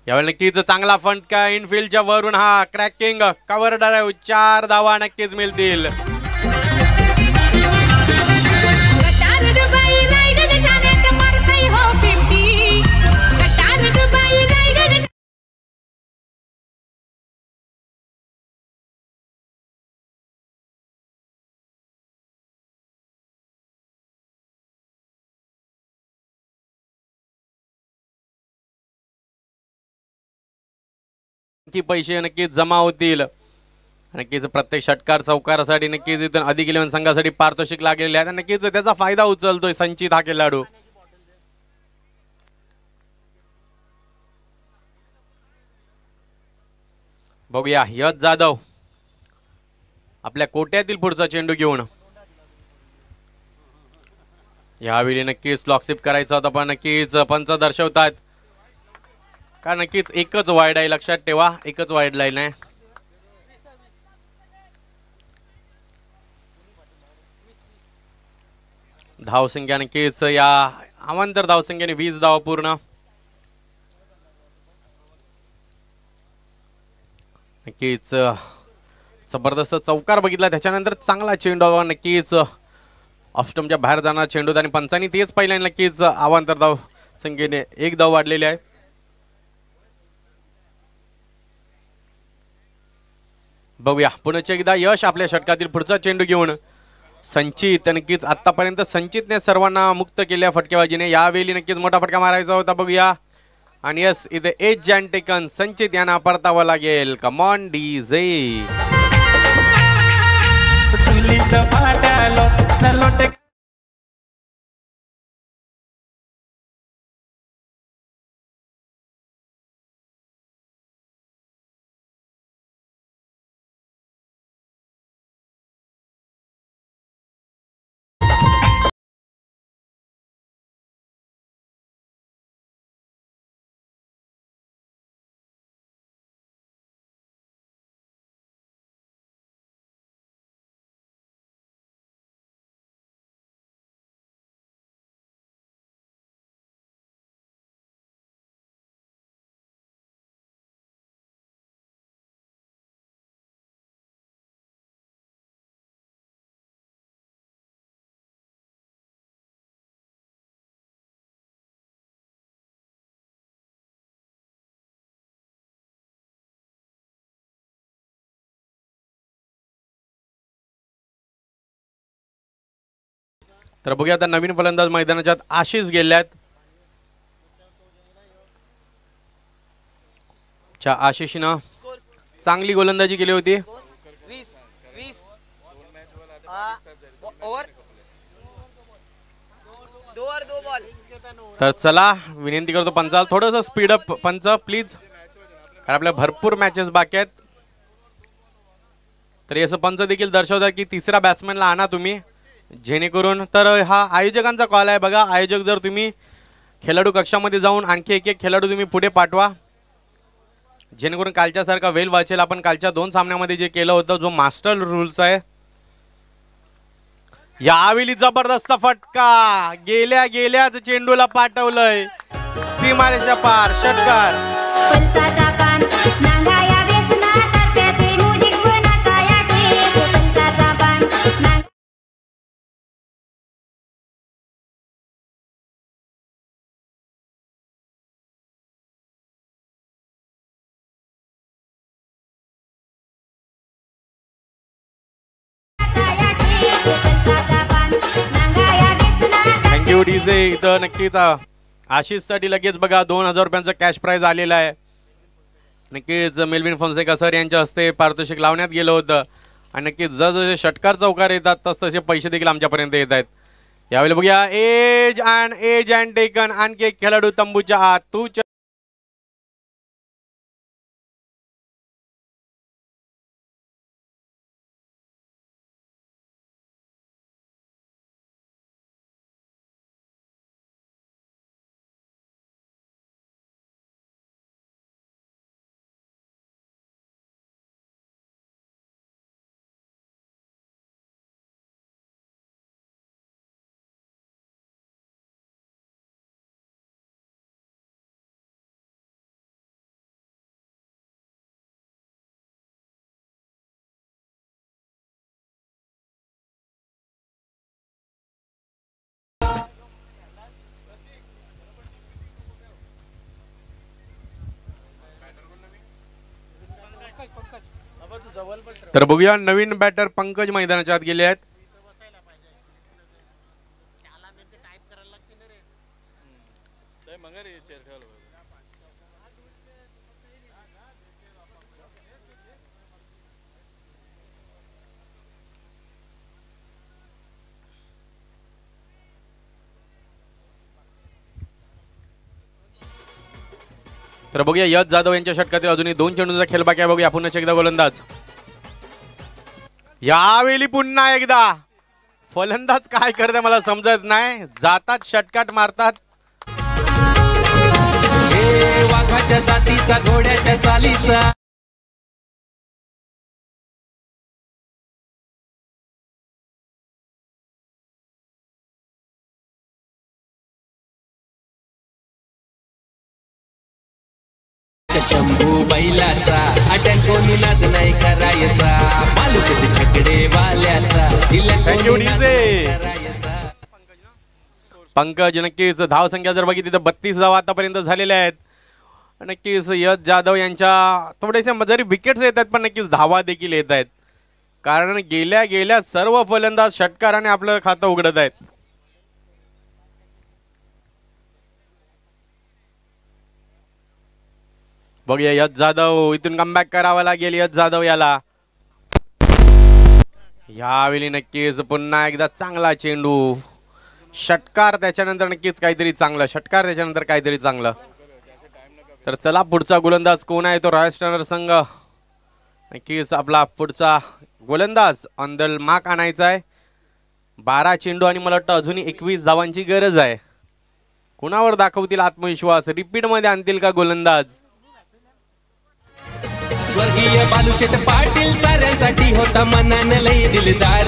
Speaker 1: यावेळी नक्कीच चांगला फटका इनफिल्डच्या वरून हा क्रॅकिंग कव्हर ड्राइव्ह 4 धावा नक्कीच मिळतील. की पैसे नक्कीच जमा होतील. नक्कीच प्रत्येक षटकार चौकारासाठी नक्कीच इथून अधिक 11 संघासाठी पारितोषिक लागलेले आहे. नक्कीच त्याचा फायदा उचलतोय संचित हा खेळाडू. बघूया यश जाधव आपल्या कोट्यातील पुढचा चेंडू घेऊन. यावेळी नक्कीच लॉकशिप करायचा होता पण नक्कीच पंच दर्शवतात का नक्कीच एकच वाईड आहे. लक्षात ठेवा एकच वाईड लाईन आहे. धावसंख्या नक्कीच या अवांतर धावसंख्येने 20 धावा पूर्ण. नक्कीच जबरदस्त चौकार बघितला त्याच्यानंतर चांगला चेंडू नक्कीच ऑफस्टमच्या बाहेर जाणार चेंडू आणि पंचांनी तेच पहिल्या नक्कीच अवांतर धाव संख्येने 1 धाव वाढलेली आहे. बघूया पुन्हा एकदा यश आपल्या षटकातील पुढचा चेंडू घेऊन. संचित नक्कीच आतापर्यंत संचितने सर्वांना मुक्त केल्या फटकेबाजीने. यावेळी नक्कीच मोठा फटका मारायचा होता. बघूया आणि यस इथे एज जॅन टेकन संचित यांना परतावं लागेल. Come on DJ. तर बघूया आता नवीन फलंदाज मैदानाच्यात आशिष गेल्यात. आशिषनं चांगली गोलंदाजी केली होती. तर चला विनंती करतो पंचाल थोडंसं स्पीडअप पंच प्लीज, कारण आपल्या भरपूर मॅचेस बाकी आहेत. तरी असं पंच देखील दर्शवतात की तिसऱ्या बॅट्समॅनला आणा तुम्ही, जेणेकरून. तर हा आयोजकांचा कॉल आहे बघा. आयोजक जर तुम्ही खेळाडू कक्षामध्ये जाऊन आणखी एक एक खेळाडू तुम्ही पुढे पाठवा, जेणेकरून कालच्यासारखा वेल वाचेल. आपण कालच्या 2 सामन्यामध्ये जे केलं होतं, जो मास्टर रूल्स आहे, यावेळी जबरदस्त फटका गेल्या गेल्याच चेंडूला पाठवलंय सीमारेषा पार. षटकार.
Speaker 7: पल्साचा पान नांगाया व्यसना तर्फ्याचे म्युझिक गुणाचा या ठेस. पल्साचा पान नांग
Speaker 1: थँक्यू डीजे. इथं नक्कीच आशिषसाठी लगेच बघा 2000 रुपयांचं कॅश प्राइज आलेलं आहे. नक्कीच मेल्विन फोन्सेका सर यांच्या हस्ते पारितोषिक लावण्यात गेलं होतं. आणि नक्कीच जसजसे षटकार चौकार येतात तसतसे पैसे देखील आमच्यापर्यंत येत आहेत. यावेळी बघूया एज अँड टेकन. आणखी एक खेळाडू तंबूच्या आत. तू तर बघूया नवीन बॅटर पंकज मैदानाच्या आत गेले आहेत. तर बघूया यश जाधव यांच्या षटकातील अजूनही 2 चेंडूचा खेळ बाकी आहे. बघूया पुन्हा एकदा गोलंदाज. यावेळी पुन्हा एकदा फलंदाज काय करते मला समजत नाही. जातात षटकार मारतात.
Speaker 4: वाघाच्या जातीचा घोड्याच्या चालीचा शंभू बैलाचा अटॅक कोणी नाद नाही करायचा. बालुशेत छकडे वाल्याचा
Speaker 1: पंकज. नक्कीच धाव संख्या जर बघितली तर 32 धावा आतापर्यंत झालेल्या आहेत. नक्कीच यश जाधव यांच्या थोडेसे जरी विकेट्स येत आहेत पण नक्कीच धावा देखील येत आहेत, कारण गेल्या गेल्या सर्व फलंदाज षटकाराने आपलं खातं उघडत आहेत. बघूया यश जाधव इथून कमबॅक करावा लागेल. यश जाधव याला यावेळी नक्कीच पुन्हा एकदा चांगला चेंडू. षटकार त्याच्यानंतर नक्कीच काहीतरी चांगलं. षटकार त्याच्यानंतर काहीतरी चांगलं. तर चला पुढचा गोलंदाज कोण आहे तो रॉयल स्टॅनर संघ. नक्कीच आपला पुढचा गोलंदाज ऑन द मार्क आणायचा आहे. 12 चेंडू आणि मला वाटतं अजूनही 21 धावांची गरज आहे. कुणावर दाखवतील आत्मविश्वास. रिपीट मध्ये आणतील का गोलंदाज.
Speaker 4: स्वर्गीय बालुशेठ पाटील साऱ्यांसाठी होता मनानं लई दिलदार.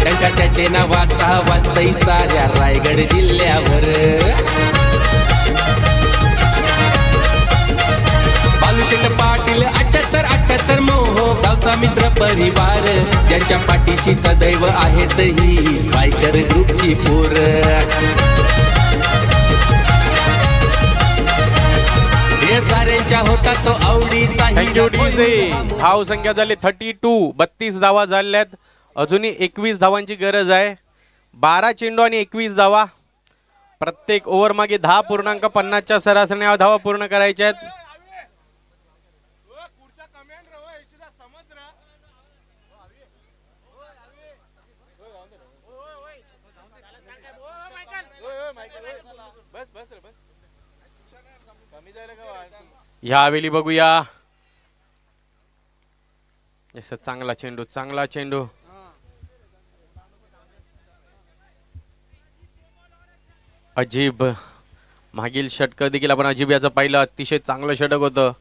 Speaker 4: त्यांच्या त्याचे नावाचा वाजतय साऱ्या रायगड जिल्ह्यावर. बालुशेठ पाटील 78 मोह गावचा मित्र परिवार. ज्यांच्या पाठीशी सदैव आहेत ही स्पायकर ग्रुपची पोर. साऱ्यांच्या होता तो आवडीचा.
Speaker 1: धाव संख्या झाली 32. 32 धावा झाल्यात. अजूनही 21 धावांची गरज आहे. 12 चेंडू आणि 21 धावा. प्रत्येक ओव्हर मागे 10.50च्या सरासरीने धावा पूर्ण करायच्या आहेत. यावेळी बघूया. चांगला चेंडू, चांगला चेंडू. अजीब मागील षटक देखील आपण अजीब याचं पाहिलं. अतिशय चांगलं षटक होतं.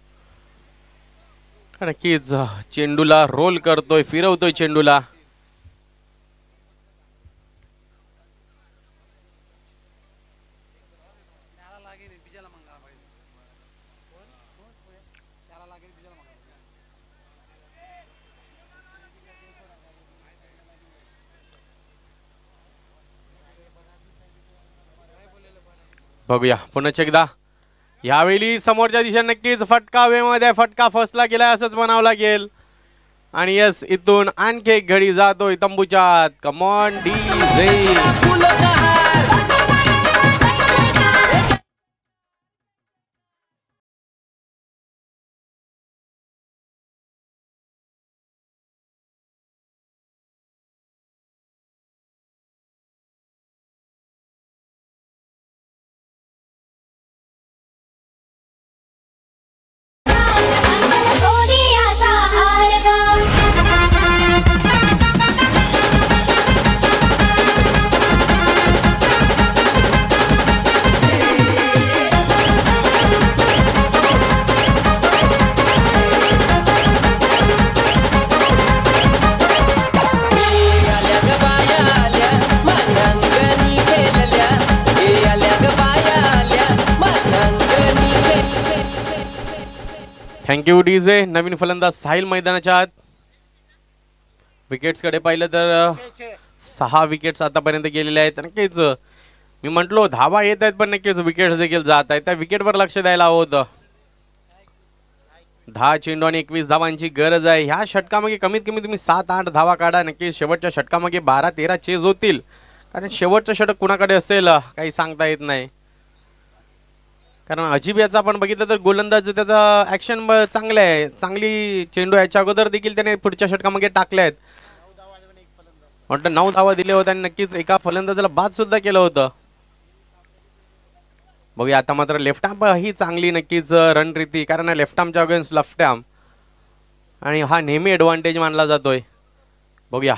Speaker 1: नक्कीच चेंडूला रोल करतोय, फिरवतोय चेंडूला. बघूया पुन्हा एकदा. यावेळी समोरच्या दिशेने नक्कीच फटका वेमध्ये फटका फसला गेलाय असंच म्हणावं लागेल. आणि यस, इथून आणखी एक घडी जातोय तंबूच्या आत. Come on DJ. Thank you DJ. नवीन फलंदाज साहिल मैदानाच्या आत. विकेट्स कडे पाहिलं तर 6 विकेट्स आतापर्यंत गेलेल्या आहेत. नक्कीच मी म्हटलो धावा येत आहेत, पण नक्कीच विकेट्स देखील जात आहेत. त्या विकेटवर लक्ष द्यायला हवं होतं. 10 चेंडू आणि 21 धावांची गरज आहे. ह्या षटकामागे कमीत कमी तुम्ही 7-8 धावा काढा. नक्कीच शेवटच्या षटकामागे 12-13 चेज होतील. कारण शेवटचं षटक कुणाकडे असेल काही सांगता येत नाही. कारण अजीब याचा आपण बघितलं तर गोलंदाज त्याचा ऍक्शन चांगलं आहे. चांगली चेंडू याच्या अगोदर देखील त्याने पुढच्या षटकामध्ये टाकले आहेत. वाटतं 9 धावा दिले होते आणि नक्कीच एका फलंदाजाला बाद सुद्धा केलं होतं. बघूया आता मात्र लेफ्ट आर्म ही चांगली नक्कीच रणनीती. कारण लेफ्ट आर्मच्या अगेन्स्ट लेफ्ट आर्म आणि हा नेहमी ॲडव्हान्टेज मानला जातोय. बघूया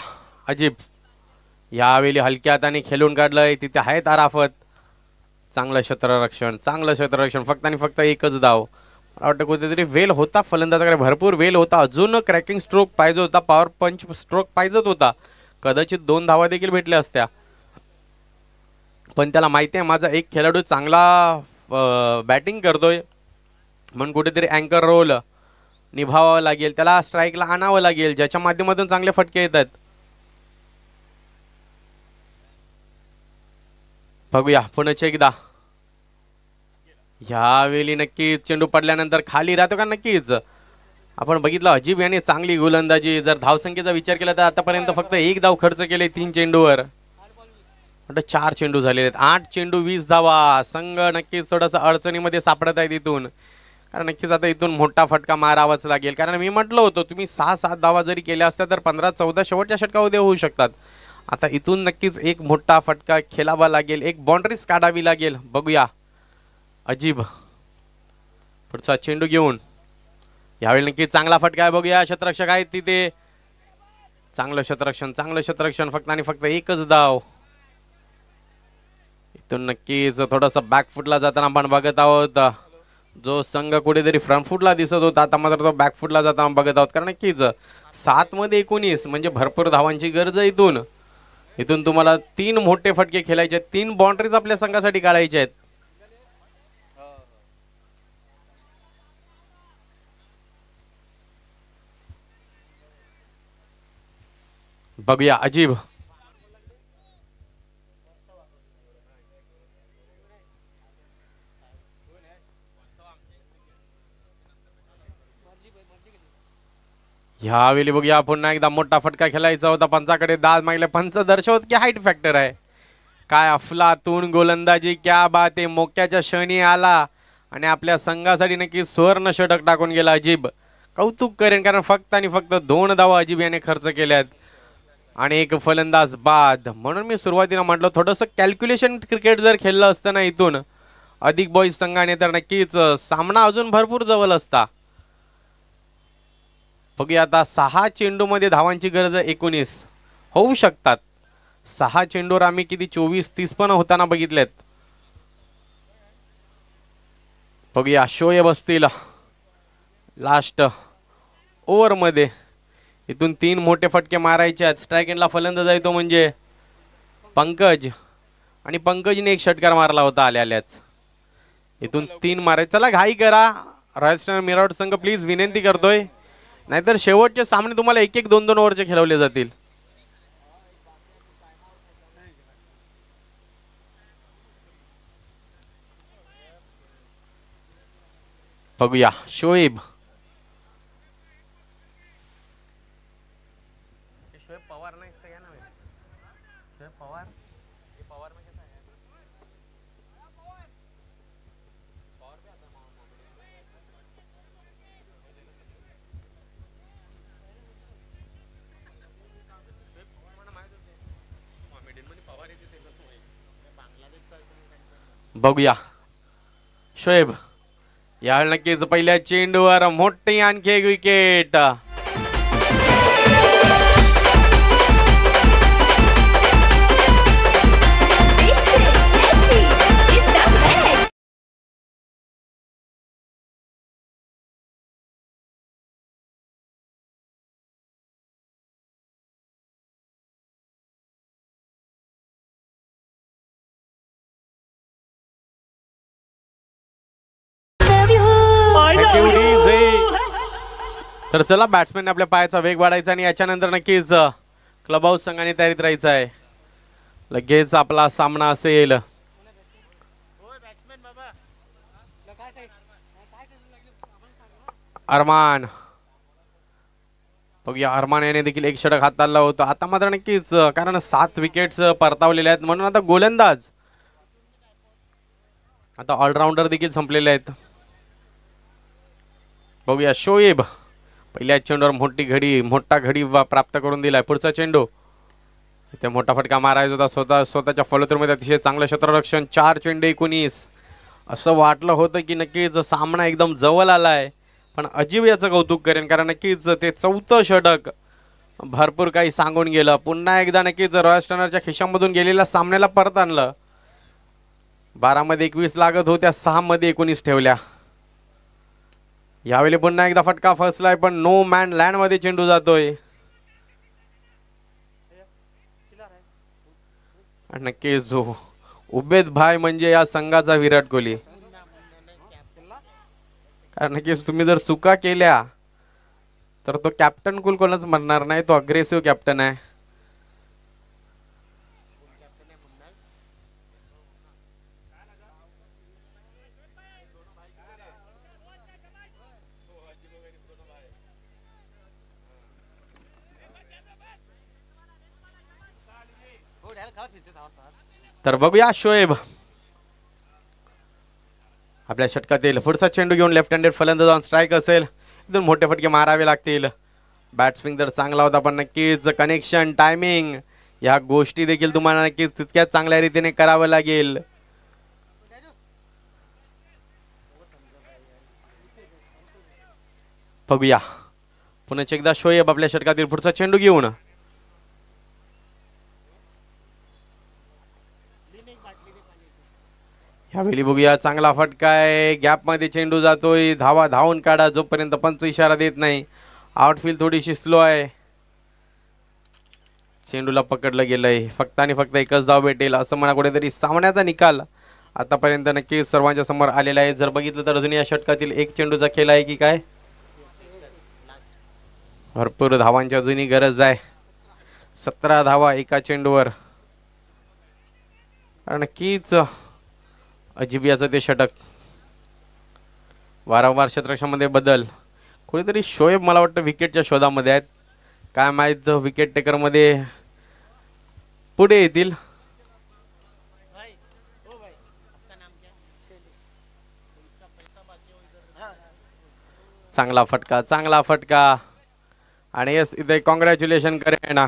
Speaker 1: अजीब यावेळी हलक्या हाताने खेळून काढलंय. तिथे आहे ताराफत. चांगलं क्षेत्ररक्षण, चांगलं क्षेत्ररक्षण. फक्त आणि फक्त एकच धाव. मला वाटतं कुठेतरी वेल होता फलंदाजाकडे, भरपूर वेल होता. अजून क्रॅकिंग स्ट्रोक पाहिजे होता, पॉवर पंच स्ट्रोक पाहिजे होता. कदाचित 2 धावा देखील भेटल्या असत्या. पण त्याला माहिती आहे माझा एक खेळाडू चांगला बॅटिंग करतोय, म्हणून कुठेतरी अँकर रोल निभावावा लागेल. त्याला स्ट्राईकला आणावं लागेल, ज्याच्या माध्यमातून चांगले फटके येतात. बघूया पुन्हा एकदा. यावेळी नक्कीच चेंडू पडल्यानंतर खाली राहतो का. नक्कीच आपण बघितलं अजीब याने चांगली गोलंदाजी. जर धावसंख्येचा विचार केला तर आतापर्यंत फक्त 1 धाव खर्च केले 3 चेंडूवर. 4 चेंडू झालेले आहेत. 8 चेंडू 20 धावा. संघ नक्कीच थोडासा अडचणीमध्ये सापडत आहे इथून. कारण नक्कीच आता इथून मोठा फटका मारावाच लागेल. कारण मी म्हटलं होतं तुम्ही 6-7 धावा जरी केल्या असत्या तर 15-14 शेवटच्या षटकामध्ये होऊ शकतात. आता इथून नक्कीच एक मोठा फटका खेळावा लागेल. एक बाउंड्रीज काढावी लागेल. बघूया अजीब पुढचा चेंडू घेऊन. यावेळी नक्कीच चांगला फटका आहे. बघूया क्षेत्ररक्षक आहेत तिथे. चांगलं क्षेत्ररक्षण, चांगलं क्षेत्ररक्षण. फक्त आणि फक्त एकच धाव. इथून नक्कीच थोडासा बॅकफुटला जाताना आपण बघत आहोत. जो संघ कुठेतरी फ्रंट फुटला दिसत होता आता मात्र तो बॅकफुटला जाताना बघत आहोत. कारण नक्कीच 7 मध्ये 19 म्हणजे भरपूर धावांची गरज आहे. इथून तुम्हाला 3 मोठे फटके खेळायचे आहेत. 3 बाउंड्रीज आपल्या संघासाठी काढायचे आहेत. बघूया अजीब. ह्यावेळी बघूया पुन्हा एकदा मोठा फटका खेळायचा होता. पंचाकडे दाद मागले. पंच दर्शवत की हाईट फॅक्टर आहे. काय अफलातून गोलंदाजी, क्या बात आहे. मोक्याच्या क्षणी आला आणि आपल्या संघासाठी नक्की सुवर्ण षटक टाकून गेला. अजीब कौतुक करेन, कारण फक्त आणि फक्त 2 धावा अजीब याने खर्च केल्यात आणि एक फलंदाज बाद. म्हणून मी सुरुवातीला म्हटलं थोडंसं कॅल्क्युलेशन क्रिकेट जर खेळलं असतं ना इथून अधिक बॉईज संघाने, तर नक्कीच सामना अजून भरपूर जवळ असता. बघूया आता 6 चेंडूमध्ये धावांची गरज 19 होऊ शकतात. 6 चेंडूवर आम्ही किती 24-30 पण होताना बघितलेत. बघूया शोएब असतील लास्ट ओव्हरमध्ये. इथून 3 मोठे फटके मारायचे आहेत. स्ट्राईक एंडला फलंदाज आहे तो म्हणजे पंकज, आणि पंकजने एक षटकार मारला होता आल्याच. इथून 3 मारायचे. चला घाई करा राजस्थान मिरावट संघ, प्लीज विनंती करतोय, नाहीतर शेवटचे सामने तुम्हाला 1-1, 2-2 ओव्हरचे खेळवले जातील. बघूया शोएब. बघूया शोएब यावेळी नक्कीच पहिल्या चेंडूवर मोठी आणखी एक विकेट. तर चला बॅट्समॅन आपल्या पायाचा वेग वाढायचा आणि याच्यानंतर नक्कीच क्लब हाऊस संघाने तयारीत राहायचं आहे. लगेच आपला सामना असेल. अरमान. बघूया अरमान याने देखील एक षटक हाताळला होता. आता मात्र नक्कीच कारण 7 विकेट्स परतावलेल्या आहेत म्हणून आता गोलंदाज, आता ऑलराऊंडर देखील संपलेले आहेत. बघूया शोएब पहिल्या चेंडूवर मोठा घडी प्राप्त करून दिलाय. पुढचा चेंडू इथे मोठा फटका मारायचा होता. स्वतःच्या फॉलोथ्रूमध्ये अतिशय चांगलं क्षेत्ररक्षण. 4 चेंडू 19. असं वाटलं होतं की नक्कीच सामना एकदम जवळ आलाय, पण अजीब याचं कौतुक करेन, कारण नक्कीच ते 4थं षटक भरपूर काही सांगून गेलं. पुन्हा एकदा नक्कीच रॉयस्टनरच्या खिशामधून गेलेल्या सामन्याला परत आणलं. 12 मध्ये 21 लागत होत्या, 6 मध्ये 19 ठेवल्या. यावेळी पुन्हा एकदा फटका फसलाय, पण नो मॅन लँड मध्ये चेंडू जातोय. नक्कीच उबेद भाई म्हणजे या संघाचा विराट कोहली. कारण नक्कीच तुम्ही जर चुका केल्या तर तो कॅप्टन कुल कोणच म्हणणार नाही, तो अग्रेसिव्ह कॅप्टन आहे. तर बघूया शोएब आपल्या षटकात येईल. पुढचा चेंडू घेऊन लेफ्ट हँडेड फलंदाज ऑन स्ट्राईक असेल. इथून मोठे फटके मारावे लागतील. बॅट्समिंग तर चांगला होता, पण नक्कीच कनेक्शन, टायमिंग या गोष्टी देखील तुम्हाला नक्कीच तितक्याच चांगल्या रीतीने करावं लागेल. बघूया पुन्हा एकदा शोएब आपल्या षटकातील पुढचा चेंडू घेऊन. यावेळी बघूया चांगला फटका आहे. गॅप मध्ये चेंडू जातोय. धावून काढा जोपर्यंत पंच इशारा देत नाही. आउटफील्ड थोडीशी स्लो आहे. चेंडूला पकडलं गेलंय. फक्त आणि फक्त एकच धाव भेटेल असं म्हणा. कुठेतरी सामन्याचा निकाल आतापर्यंत नक्की सर्वांच्या समोर आलेला आहे. जर बघितलं तर अजून या षटकातील एक चेंडूचा खेळ आहे की काय. भरपूर धावांची अजूनही गरज आहे. 17 धावा एका चेंडूवर. नक्कीच अजीब याचं ते षटक. वारंवार क्षेत्ररक्षणामध्ये बदल. कुठेतरी शोएब मला वाटतं विकेटच्या शोधामध्ये आहेत. काय माहीत विकेट टेकर मध्ये पुढे येतील. चांगला फटका, चांगला फटका. आणि यस, इथे कॉंग्रॅच्युलेशन करेन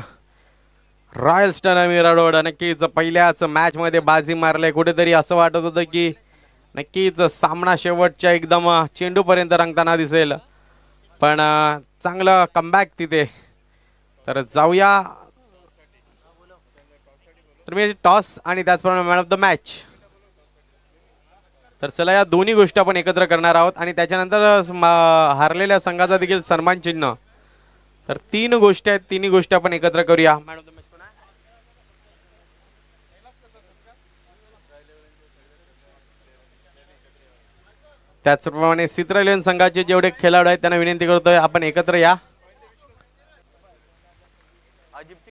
Speaker 1: रॉयल स्टन मिराडोड. नक्कीच पहिल्याच मॅच मध्ये बाजी मारले. कुठेतरी असं वाटत होतं की नक्कीच सामना शेवटच्या एकदम चेंडूपर्यंत रंगताना दिसेल, पण चांगलं कमबॅक तिथे. तर जाऊया तर मी टॉस आणि त्याचप्रमाणे मॅन ऑफ द मॅच. तर चला या दोन्ही गोष्टी आपण एकत्र करणार आहोत आणि त्याच्यानंतर हारलेल्या संघाचा देखील सन्मान चिन्ह. तर 3 गोष्टी आहेत, तिन्ही गोष्टी आपण एकत्र करूया. मॅन ऑफ द मॅच कोण आहे? त्याचप्रमाणे चित्रलेन संघाचे जेवढे खेळाडू आहेत त्यांना विनंती करतोय आपण एकत्र या.